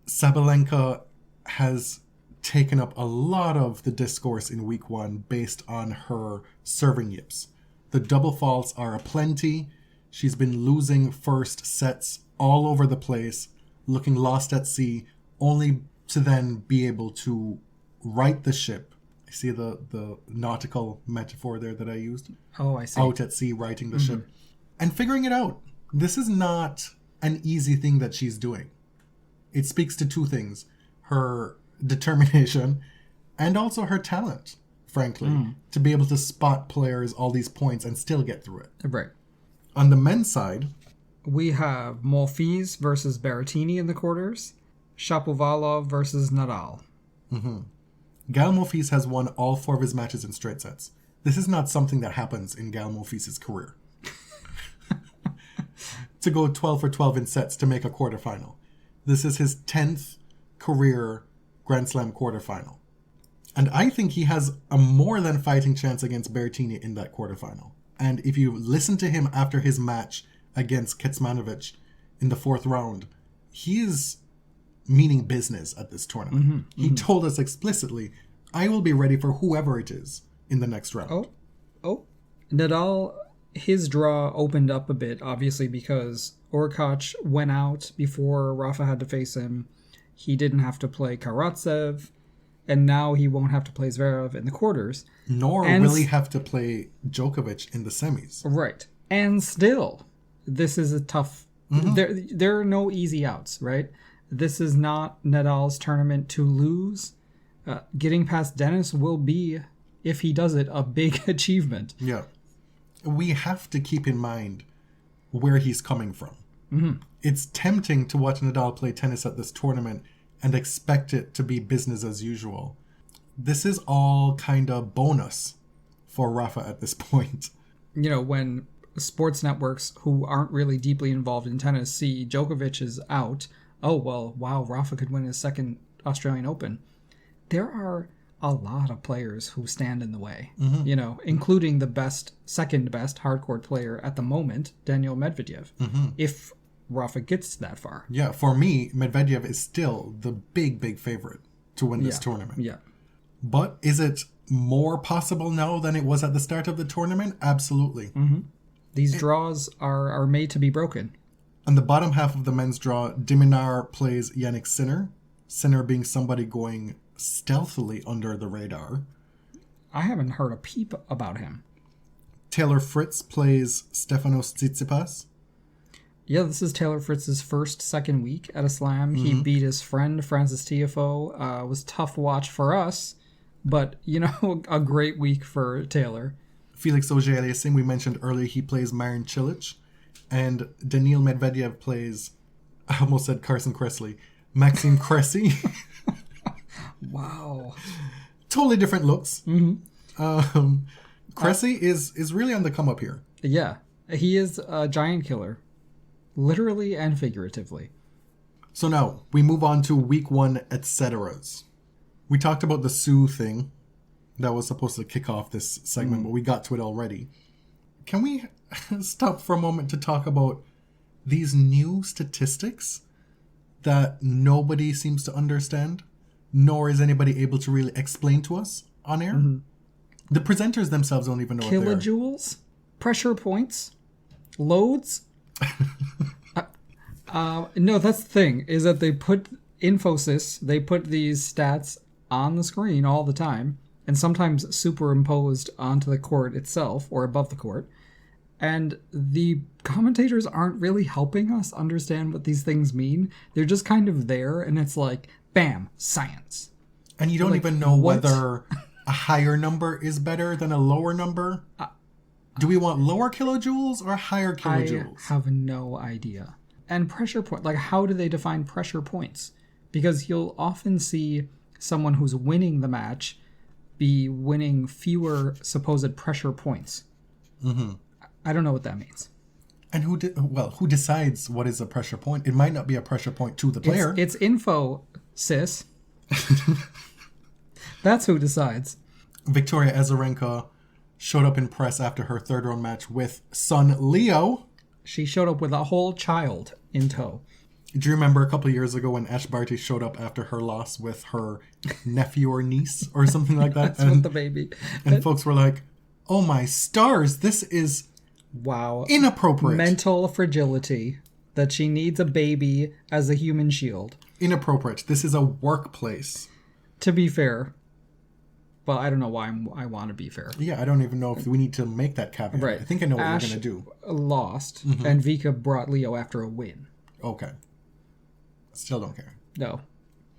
Sabalenka has taken up a lot of the discourse in week one based on her serving yips. The double faults are aplenty. She's been losing first sets all over the place, looking lost at sea, only to then be able to right the ship. I see the nautical metaphor there that I used. Oh, I see. Out at sea, righting the ship. And figuring it out. This is not an easy thing that she's doing. It speaks to two things. Her determination and also her talent, frankly, to be able to spot players all these points and still get through it. Right. On the men's side, we have Monfils versus Berrettini in the quarters. Shapovalov versus Nadal. Gael Monfils has won all 4 of his matches in straight sets. This is not something that happens in Gael Monfils' career. To go 12 for 12 in sets to make a quarterfinal. This is his 10th career Grand Slam quarterfinal. And I think he has a more than fighting chance against Berrettini in that quarterfinal. And if you listen to him after his match against Kecmanovic in the 4th round, he is meaning business at this tournament. He told us explicitly, I will be ready for whoever it is in the next round. Nadal, his draw opened up a bit, obviously, because Orkac went out before Rafa had to face him. He didn't have to play Karatsev, and now he won't have to play Zverev in the quarters. Nor will he have to play Djokovic in the semis. Right. And still, this is a tough... There are no easy outs, right? This is not Nadal's tournament to lose. Getting past Dennis will be, if he does it, a big achievement. Yeah. We have to keep in mind where he's coming from. It's tempting to watch Nadal play tennis at this tournament and expect it to be business as usual. This is all kind of bonus for Rafa at this point. You know, when sports networks who aren't really deeply involved in tennis see Djokovic is out, oh, well, wow, Rafa could win his second Australian Open. There are a lot of players who stand in the way, you know, including the second best hardcourt player at the moment, Daniil Medvedev, if Rafa gets that far. Yeah, for me, Medvedev is still the big favorite to win this tournament. Yeah. But is it more possible now than it was at the start of the tournament? Absolutely. These draws are made to be broken. On the bottom half of the men's draw, Diminar plays Yannick Sinner. Sinner being somebody going stealthily under the radar. I haven't heard a peep about him. Taylor Fritz plays Stefanos Tsitsipas. Yeah, this is Taylor Fritz's second week at a slam. He beat his friend Francis Tiafoe. Was a tough watch for us, but, a great week for Taylor. Felix Auger-Aliassime, we mentioned earlier, he plays Marin Cilic. And Daniil Medvedev plays, I almost said Carson Kressley, Maxime Cressy. Wow. Totally different looks. Cressy is really on the come up here. Yeah, he is a giant killer. Literally and figuratively. So now, we move on to week 1 et ceteras. We talked about the Siuuu thing that was supposed to kick off this segment, but we got to it already. Can we stop for a moment to talk about these new statistics that nobody seems to understand, nor is anybody able to really explain to us on air? The presenters themselves don't even know what they are. Kilojoules? Pressure points? Loads? No, that's the thing, is that they put Infosys, they put these stats on the screen all the time, and sometimes superimposed onto the court itself, or above the court, and the commentators aren't really helping us understand what these things mean. They're just kind of there, and it's like, bam, science. And you don't even know whether a higher number is better than a lower number. Do we want lower kilojoules or higher kilojoules? I have no idea. And pressure point, like, how do they define pressure points? Because you'll often see someone who's winning the match be winning fewer supposed pressure points. I don't know what that means. And who decides what is a pressure point? It might not be a pressure point to the player. It's info, sis. That's who decides. Victoria Azarenka showed up in press after her third round match with son Leo. She showed up with a whole child in tow. Do you remember a couple of years ago when Barty showed up after her loss with her nephew or niece or something like that? That's with the baby. And folks were like, oh my stars, this is inappropriate. Mental fragility. That she needs a baby as a human shield. Inappropriate. This is a workplace. To be fair. Well, I don't know why I want to be fair. Yeah, I don't even know if we need to make that caveat. Right. I think I know what we're going to do. Lost, and Vika brought Leo after a win. Okay. Still don't care. No.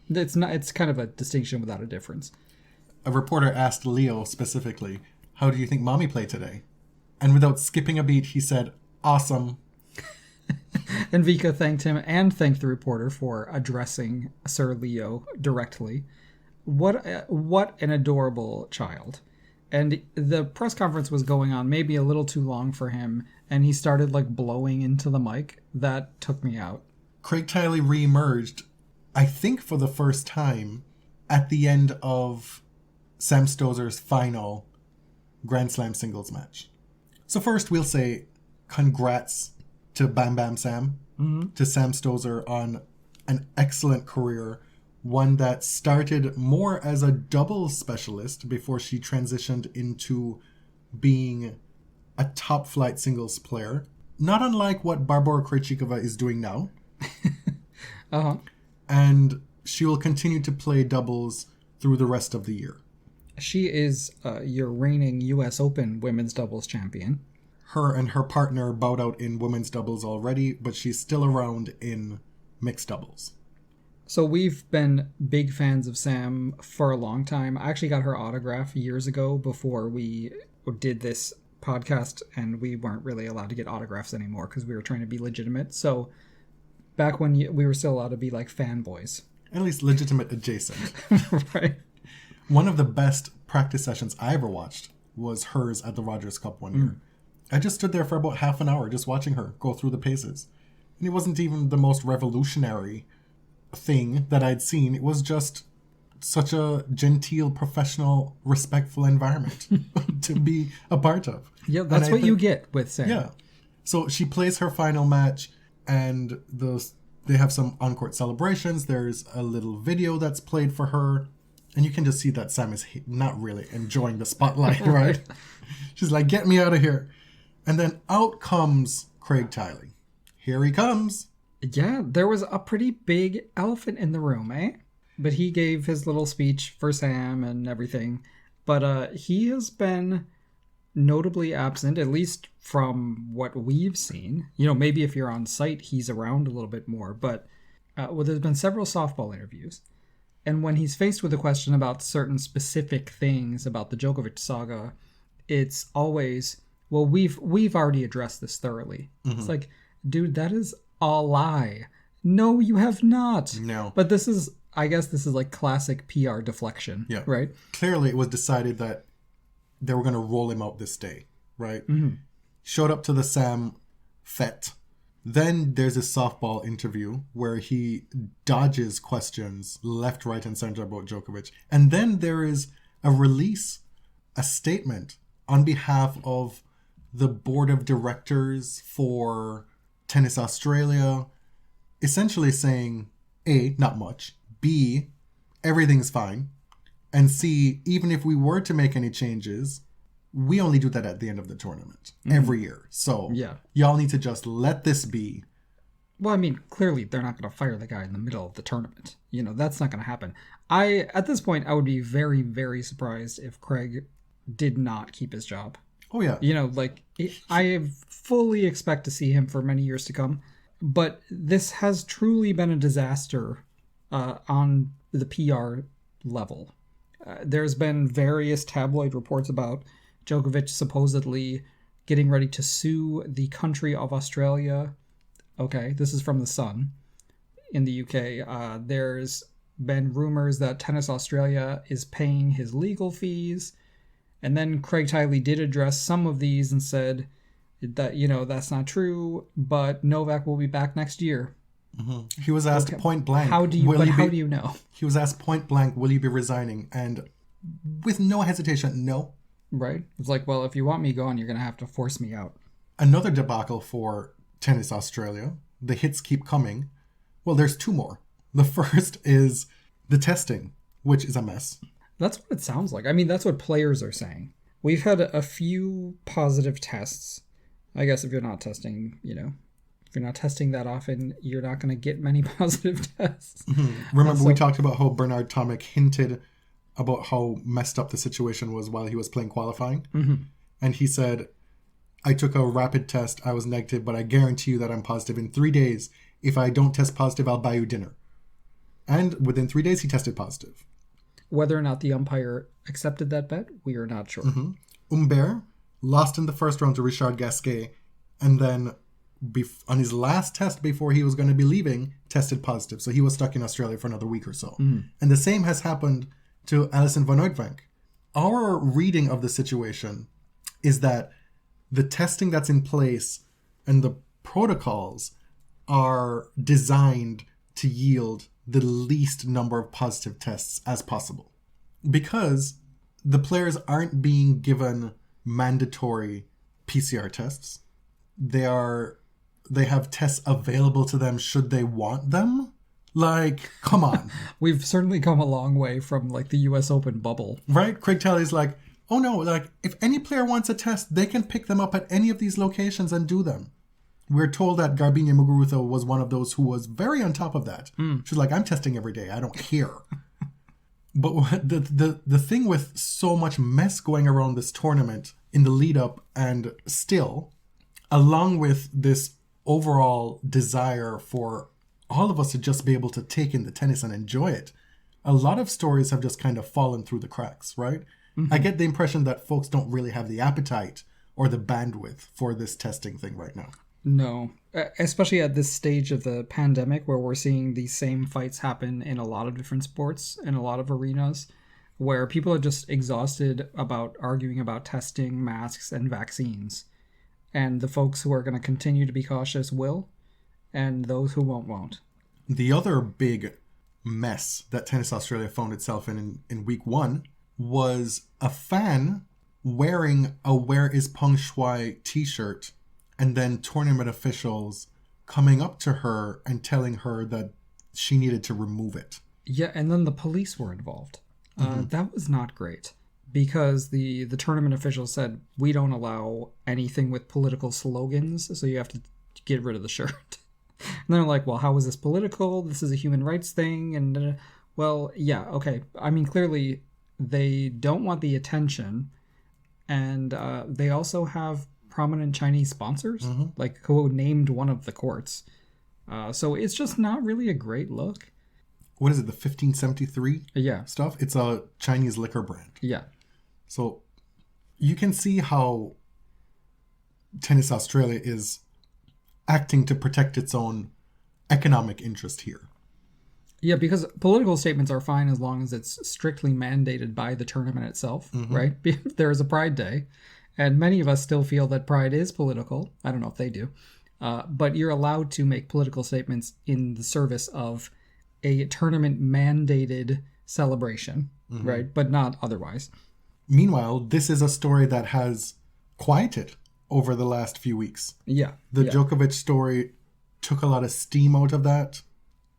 It's not. It's kind of a distinction without a difference. A reporter asked Leo specifically, how do you think mommy played today? And without skipping a beat, he said, awesome. And Vika thanked him and thanked the reporter for addressing Sir Leo directly. What an adorable child. And the press conference was going on maybe a little too long for him, and he started like blowing into the mic. That took me out. Craig Tiley re-emerged, I think for the first time, at the end of Sam Stosur's final Grand Slam singles match. So first we'll say congrats to Bam Bam Sam, to Sam Stosur on an excellent career. One that started more as a doubles specialist before she transitioned into being a top flight singles player. Not unlike what Barbora Krejcikova is doing now. And she will continue to play doubles through the rest of the year. She is your reigning U.S. Open women's doubles champion. Her and her partner bowed out in women's doubles already, but she's still around in mixed doubles. So we've been big fans of Sam for a long time. I actually got her autograph years ago before we did this podcast, and we weren't really allowed to get autographs anymore because we were trying to be legitimate. So back when we were still allowed to be like fanboys. At least legitimate adjacent. Right. One of the best practice sessions I ever watched was hers at the Rogers Cup one year. I just stood there for about half an hour just watching her go through the paces. And it wasn't even the most revolutionary thing that I'd seen. It was just such a genteel, professional, respectful environment to be a part of. Yeah, that's what you get with Sam. Yeah. So she plays her final match, and they have some on-court celebrations. There's a little video that's played for her, and you can just see that Sam is not really enjoying the spotlight, right? She's like, get me out of here. And then out comes Craig Tiley. Here he comes. Yeah, there was a pretty big elephant in the room, eh? But he gave his little speech for Sam and everything. But he has been notably absent, at least from what we've seen. You know, maybe if you're on site, he's around a little bit more. But well, there's been several softball interviews. And when he's faced with a question about certain specific things about the Djokovic saga, it's always, well, we've already addressed this thoroughly. Mm-hmm. It's like, dude, that is a lie. No, you have not. No. But this is, I guess this is like classic PR deflection, right? Clearly, it was decided that they were going to roll him out this day, right? Mm-hmm. Showed up to the Sam Fete. Then there's a softball interview where he dodges questions left, right, and center about Djokovic. And then there is a release, a statement on behalf of the board of directors for Tennis Australia, essentially saying, A, not much, B, everything's fine, and C, even if we were to make any changes, we only do that at the end of the tournament every year. So y'all need to just let this be. Well, I mean, clearly they're not going to fire the guy in the middle of the tournament. You know, that's not going to happen. At this point, I would be very, very surprised if Craig did not keep his job. Oh, yeah. You know, like, I fully expect to see him for many years to come. But this has truly been a disaster on the PR level. There's been various tabloid reports about Djokovic supposedly getting ready to sue the country of Australia. Okay, this is from The Sun in the UK. There's been rumors that Tennis Australia is paying his legal fees. And then Craig Tiley did address some of these and said that, you know, that's not true, but Novak will be back next year. Mm-hmm. He was asked point blank. How do you know? He was asked point blank, will you be resigning? And with no hesitation, no. Right? It's like, well, if you want me gone, you're going to have to force me out. Another debacle for Tennis Australia. The hits keep coming. Well, there's two more. The first is the testing, which is a mess. That's what it sounds like. I mean, that's what players are saying. We've had a few positive tests. I guess if you're not testing, you know, if you're not testing that often, you're not going to get many positive tests. Mm-hmm. Remember, we talked about how Bernard Tomic hinted about how messed up the situation was while he was playing qualifying. Mm-hmm. And he said, I took a rapid test. I was negative, but I guarantee you that I'm positive in 3 days. If I don't test positive, I'll buy you dinner. And within 3 days, he tested positive. Whether or not the umpire accepted that bet, we are not sure. Mm-hmm. Humbert lost in the first round to Richard Gasquet, and then on his last test before he was going to be leaving, tested positive. So he was stuck in Australia for another week or so. Mm. And the same has happened to Alison van Oudvank. Our reading of the situation is that the testing that's in place and the protocols are designed to yield the least number of positive tests as possible. Because the players aren't being given mandatory PCR tests. They have tests available to them should they want them. Like, come on. We've certainly come a long way from like the US Open bubble. Right? Craig Tiley's like, oh no, like if any player wants a test, they can pick them up at any of these locations and do them. We're told that Garbiñe Muguruza was one of those who was very on top of that. She's like, I'm testing every day. I don't care. But the thing with so much mess going around this tournament in the lead up and still, along with this overall desire for all of us to just be able to take in the tennis and enjoy it, a lot of stories have just kind of fallen through the cracks, right? Mm-hmm. I get the impression that folks don't really have the appetite or the bandwidth for this testing thing right now. No, especially at this stage of the pandemic where we're seeing these same fights happen in a lot of different sports, in a lot of arenas, where people are just exhausted about arguing about testing, masks, and vaccines. And the folks who are going to continue to be cautious will, and those who won't. The other big mess that Tennis Australia found itself in week one was a fan wearing a Where is Peng Shuai t-shirt, and then tournament officials coming up to her and telling her that she needed to remove it. Yeah, and then the police were involved. That was not great, because the tournament officials said, we don't allow anything with political slogans, so you have to get rid of the shirt. And they're like, well, how is this political? This is a human rights thing. And, well, yeah, okay. I mean, clearly they don't want the attention. And they also have prominent Chinese sponsors, like who named one of the courts. So it's just not really a great look. What is it, the 1573 Yeah. stuff? It's a Chinese liquor brand. Yeah. So you can see how Tennis Australia is acting to protect its own economic interest here. Yeah, because political statements are fine as long as it's strictly mandated by the tournament itself, right? There is a Pride Day, and many of us still feel that Pride is political. I don't know if they do. But you're allowed to make political statements in the service of a tournament-mandated celebration, right? But not otherwise. Meanwhile, this is a story that has quieted over the last few weeks. Yeah. The Djokovic story took a lot of steam out of that.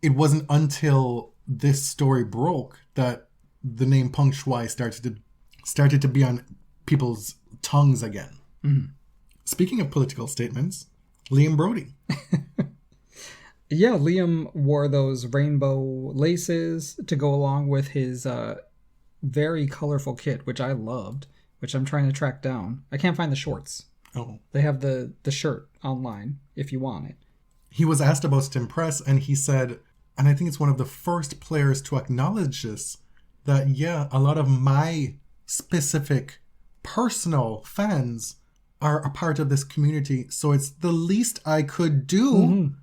It wasn't until this story broke that the name Peng Shuai started to be on people's tongues again. Speaking of political statements, Liam Brody. Yeah, Liam wore those rainbow laces to go along with his very colorful kit, which I loved, which I'm trying to track down. I can't find the shorts. Oh. They have the shirt online if you want it. He was asked about Tim Press, and he said, and I think it's one of the first players to acknowledge this, that, yeah, a lot of my specific personal fans are a part of this community, so it's the least I could do.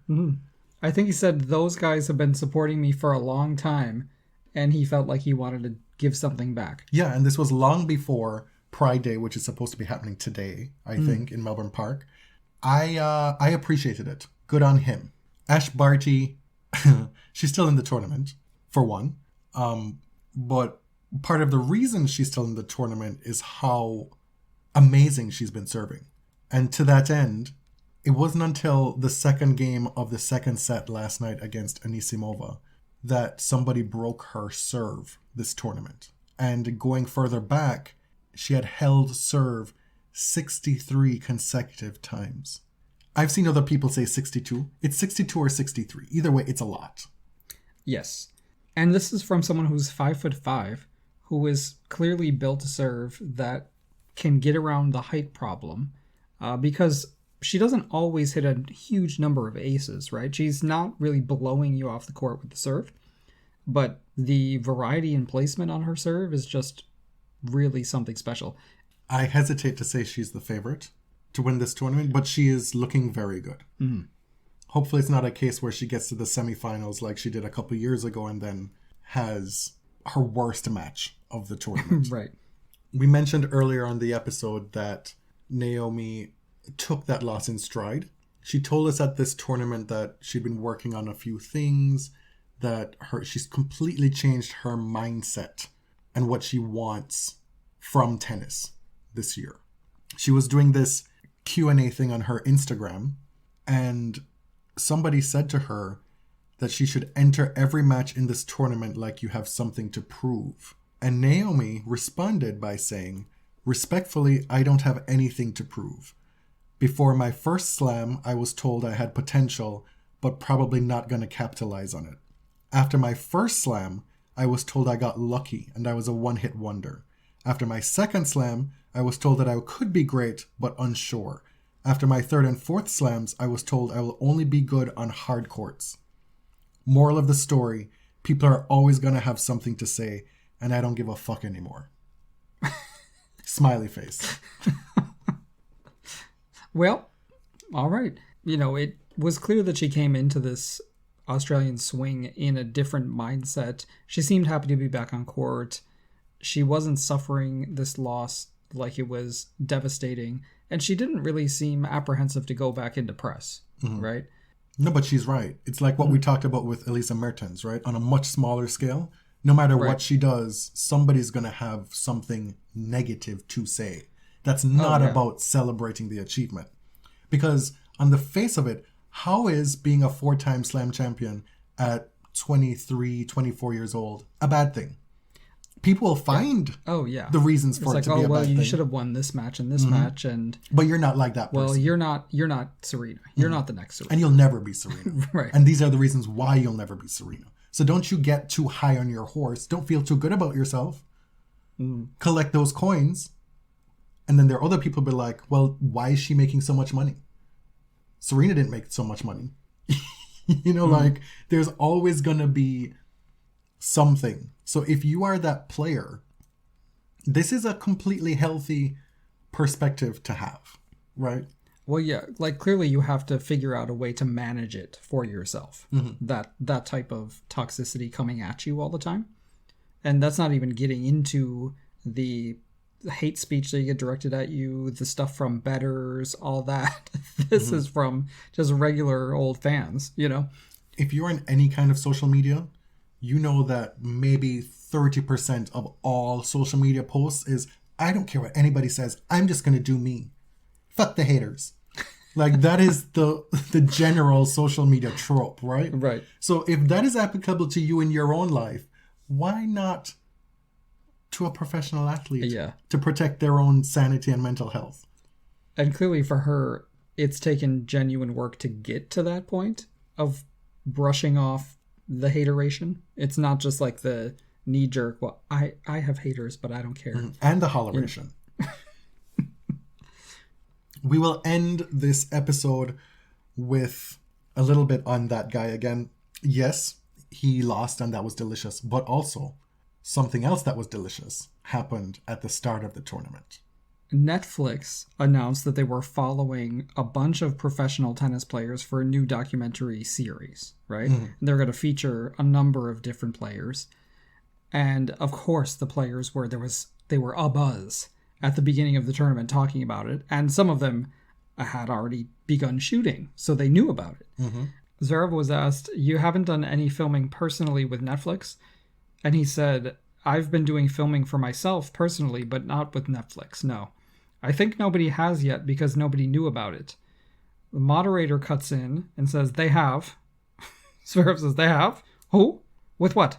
I think he said those guys have been supporting me for a long time, and he felt like he wanted to give something back. Yeah, and this was long before Pride Day, which is supposed to be happening today, I think, in Melbourne Park. I appreciated it. Good on him. Ash Barty, she's still in the tournament, for one. But part of the reason she's still in the tournament is how amazing she's been serving. And to that end, it wasn't until the second game of the second set last night against Anisimova that somebody broke her serve this tournament. And going further back, she had held serve 63 consecutive times. I've seen other people say 62. It's 62 or 63. Either way, it's a lot. Yes. And this is from someone who's 5'5", who is clearly built to serve that can get around the height problem, because she doesn't always hit a huge number of aces, right? She's not really blowing you off the court with the serve, but the variety and placement on her serve is just really something special. I hesitate to say she's the favorite to win this tournament, but she is looking very good. Hopefully it's not a case where she gets to the semifinals like she did a couple years ago and then has her worst match of the tournament. Right. We mentioned earlier on the episode that Naomi took that loss in stride. She told us at this tournament that she'd been working on a few things, that she's completely changed her mindset and what she wants from tennis this year. She was doing this Q&A thing on her Instagram, and somebody said to her that she should enter every match in this tournament like you have something to prove. And Naomi responded by saying, "Respectfully, I don't have anything to prove. Before my first slam, I was told I had potential, but probably not going to capitalize on it. After my first slam, I was told I got lucky and I was a one-hit wonder. After my second slam, I was told that I could be great, but unsure. After my third and fourth slams, I was told I will only be good on hard courts. Moral of the story, people are always going to have something to say, and I don't give a fuck anymore." Smiley face. Well, all right. You know, it was clear that she came into this Australian swing in a different mindset. She seemed happy to be back on court. She wasn't suffering this loss like it was devastating. And she didn't really seem apprehensive to go back into press, right? No, but she's right. It's like what we talked about with Elisa Mertens, right? On a much smaller scale, no matter what she does, somebody's going to have something negative to say. That's not about celebrating the achievement. Because on the face of it, how is being a 4-time slam champion at 23, 24 years old a bad thing? People will find the reasons for it to be a bad thing. You should have won this match and this match, and but you're not like that person. Well, you're not Serena. You're not the next Serena. And you'll never be Serena. Right. And these are the reasons why you'll never be Serena. So don't you get too high on your horse. Don't feel too good about yourself. Collect those coins And then there are other people be like, well, why is she making so much money? Serena didn't make so much money. Like there's always going to be something. So if you are that player, this is a completely healthy perspective to have, right? Well, yeah, like clearly you have to figure out a way to manage it for yourself. That type of toxicity coming at you all the time. And that's not even getting into the hate speech that you get directed at you, the stuff from bettors, all that. This is from just regular old fans, If you're in any kind of social media, you know that maybe 30% of all social media posts is, I don't care what anybody says, I'm just going to do me. Fuck the haters. Like that is the general social media trope, right? Right. So if that is applicable to you in your own life, why not to a professional athlete to protect their own sanity and mental health? And clearly for her, it's taken genuine work to get to that point of brushing off the hateration. It's not just like the knee jerk, well, I have haters, but I don't care. And the holleration. We will end this episode with a little bit on that guy again. Yes, he lost and that was delicious, but also something else that was delicious happened at the start of the tournament. Netflix announced that they were following a bunch of professional tennis players for a new documentary series, right? They're going to feature a number of different players. And of course, the players they were abuzz at the beginning of the tournament talking about it. And some of them had already begun shooting, so they knew about it. Zverev was asked, you haven't done any filming personally with Netflix? And he said, I've been doing filming for myself personally, but not with Netflix, no. I think nobody has yet because nobody knew about it. The moderator cuts in and says, they have. Zverev says, they have? Who? With what?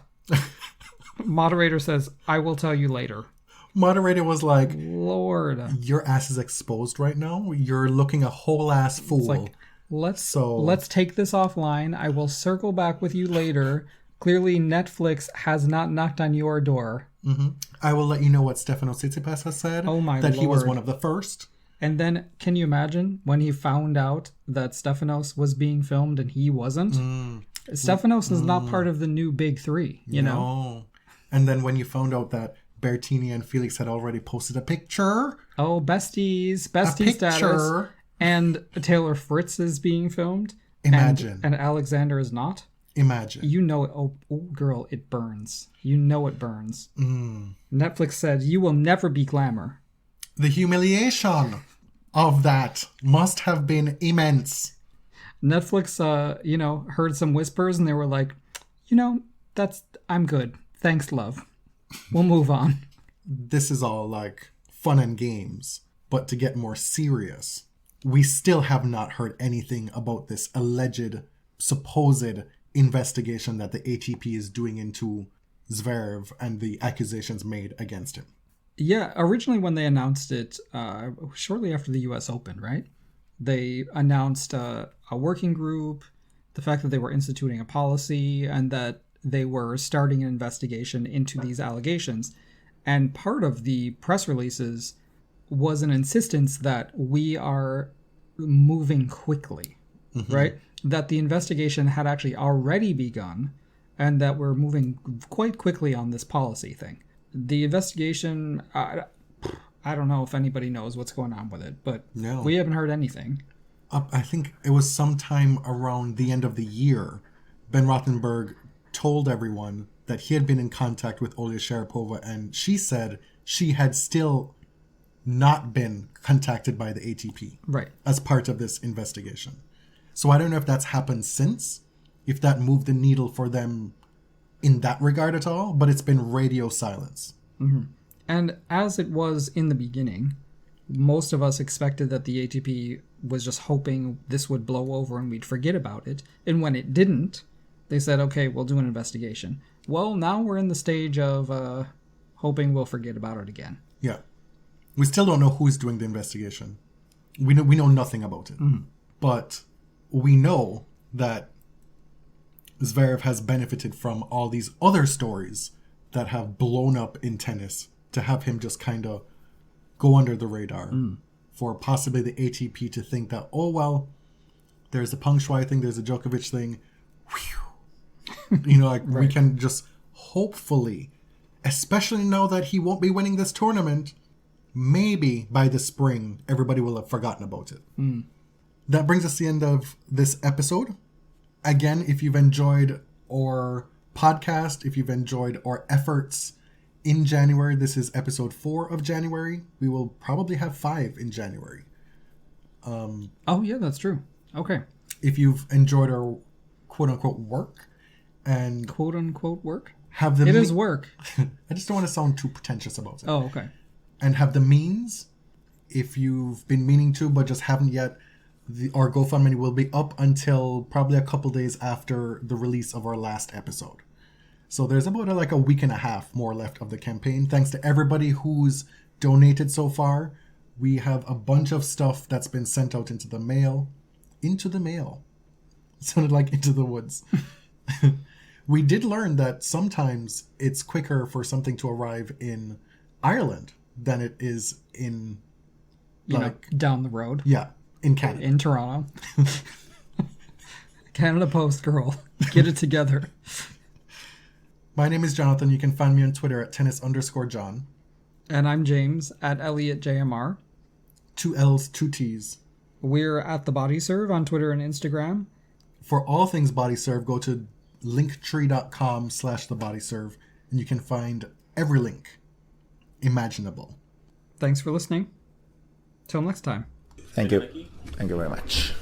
Moderator says, I will tell you later. Moderator was like, Lord. Your ass is exposed right now. You're looking a whole ass fool. It's like, let's take this offline. I will circle back with you later. Clearly, Netflix has not knocked on your door. I will let you know what Stefanos Tsitsipas has said. Oh my that Lord. He was one of the first. And then, can you imagine when he found out that Stefanos was being filmed and he wasn't? Stefanos is not part of the new big three, you know? And then when you found out that Bertini and Felix had already posted a picture. Oh, bestie status. And Taylor Fritz is being filmed. Imagine. And Alexander is not. Imagine. You know it. Oh, girl, it burns. You know it burns. Netflix said, you will never be glamour. The humiliation of that must have been immense. Netflix, heard some whispers and they were like, I'm good. Thanks, love. We'll move on. This is all like fun and games, but to get more serious, we still have not heard anything about this alleged, supposed investigation that the ATP is doing into Zverev and the accusations made against him. Yeah, originally when they announced it, shortly after the US Open, right? They announced a working group, the fact that they were instituting a policy, and that they were starting an investigation into these allegations. And part of the press releases was an insistence that we are moving quickly, right? That the investigation had actually already begun and that we're moving quite quickly on this policy thing. The investigation, I don't know if anybody knows what's going on with it, but we haven't heard anything. I think it was sometime around the end of the year, Ben Rothenberg told everyone that he had been in contact with Olya Sharapova, and she said she had still not been contacted by the ATP as part of this investigation. So I don't know if that's happened since, if that moved the needle for them in that regard at all, but it's been radio silence. And as it was in the beginning, most of us expected that the ATP was just hoping this would blow over and we'd forget about it. And when it didn't, they said, okay, we'll do an investigation. Well, now we're in the stage of hoping we'll forget about it again. Yeah. We still don't know who's doing the investigation. We know nothing about it. But we know that Zverev has benefited from all these other stories that have blown up in tennis to have him just kind of go under the radar for possibly the ATP to think that, oh, well, there's a Peng Shuai thing, there's a Djokovic thing. Whew. You know, like we can just hopefully, especially now that he won't be winning this tournament, maybe by the spring, everybody will have forgotten about it. That brings us to the end of this episode. Again, if you've enjoyed our podcast, if you've enjoyed our efforts in January, this is episode 4 of January. We will probably have 5 in January. Oh, yeah, that's true. Okay. If you've enjoyed our quote-unquote work and... Quote-unquote work? Have the It is work. I just don't want to sound too pretentious about it. Oh, okay. And have the means, if you've been meaning to but just haven't yet, our GoFundMe will be up until probably a couple days after the release of our last episode. So there's about a week and a half more left of the campaign. Thanks to everybody who's donated so far. We have a bunch of stuff that's been sent out into the mail. Into the mail. It sounded like into the woods. We did learn that sometimes it's quicker for something to arrive in Ireland than it is in, down the road. Yeah, in Canada. In Toronto. Canada Post, girl. Get it together. My name is Jonathan. You can find me on Twitter at tennis_John. And I'm James at ElliotJMR. 2 L's, 2 T's. We're at The Body Serve on Twitter and Instagram. For all things Body Serve, go to linktree.com/thebodyserve and you can find every link imaginable. Thanks for listening. Till next time. Thank you. Thank you very much.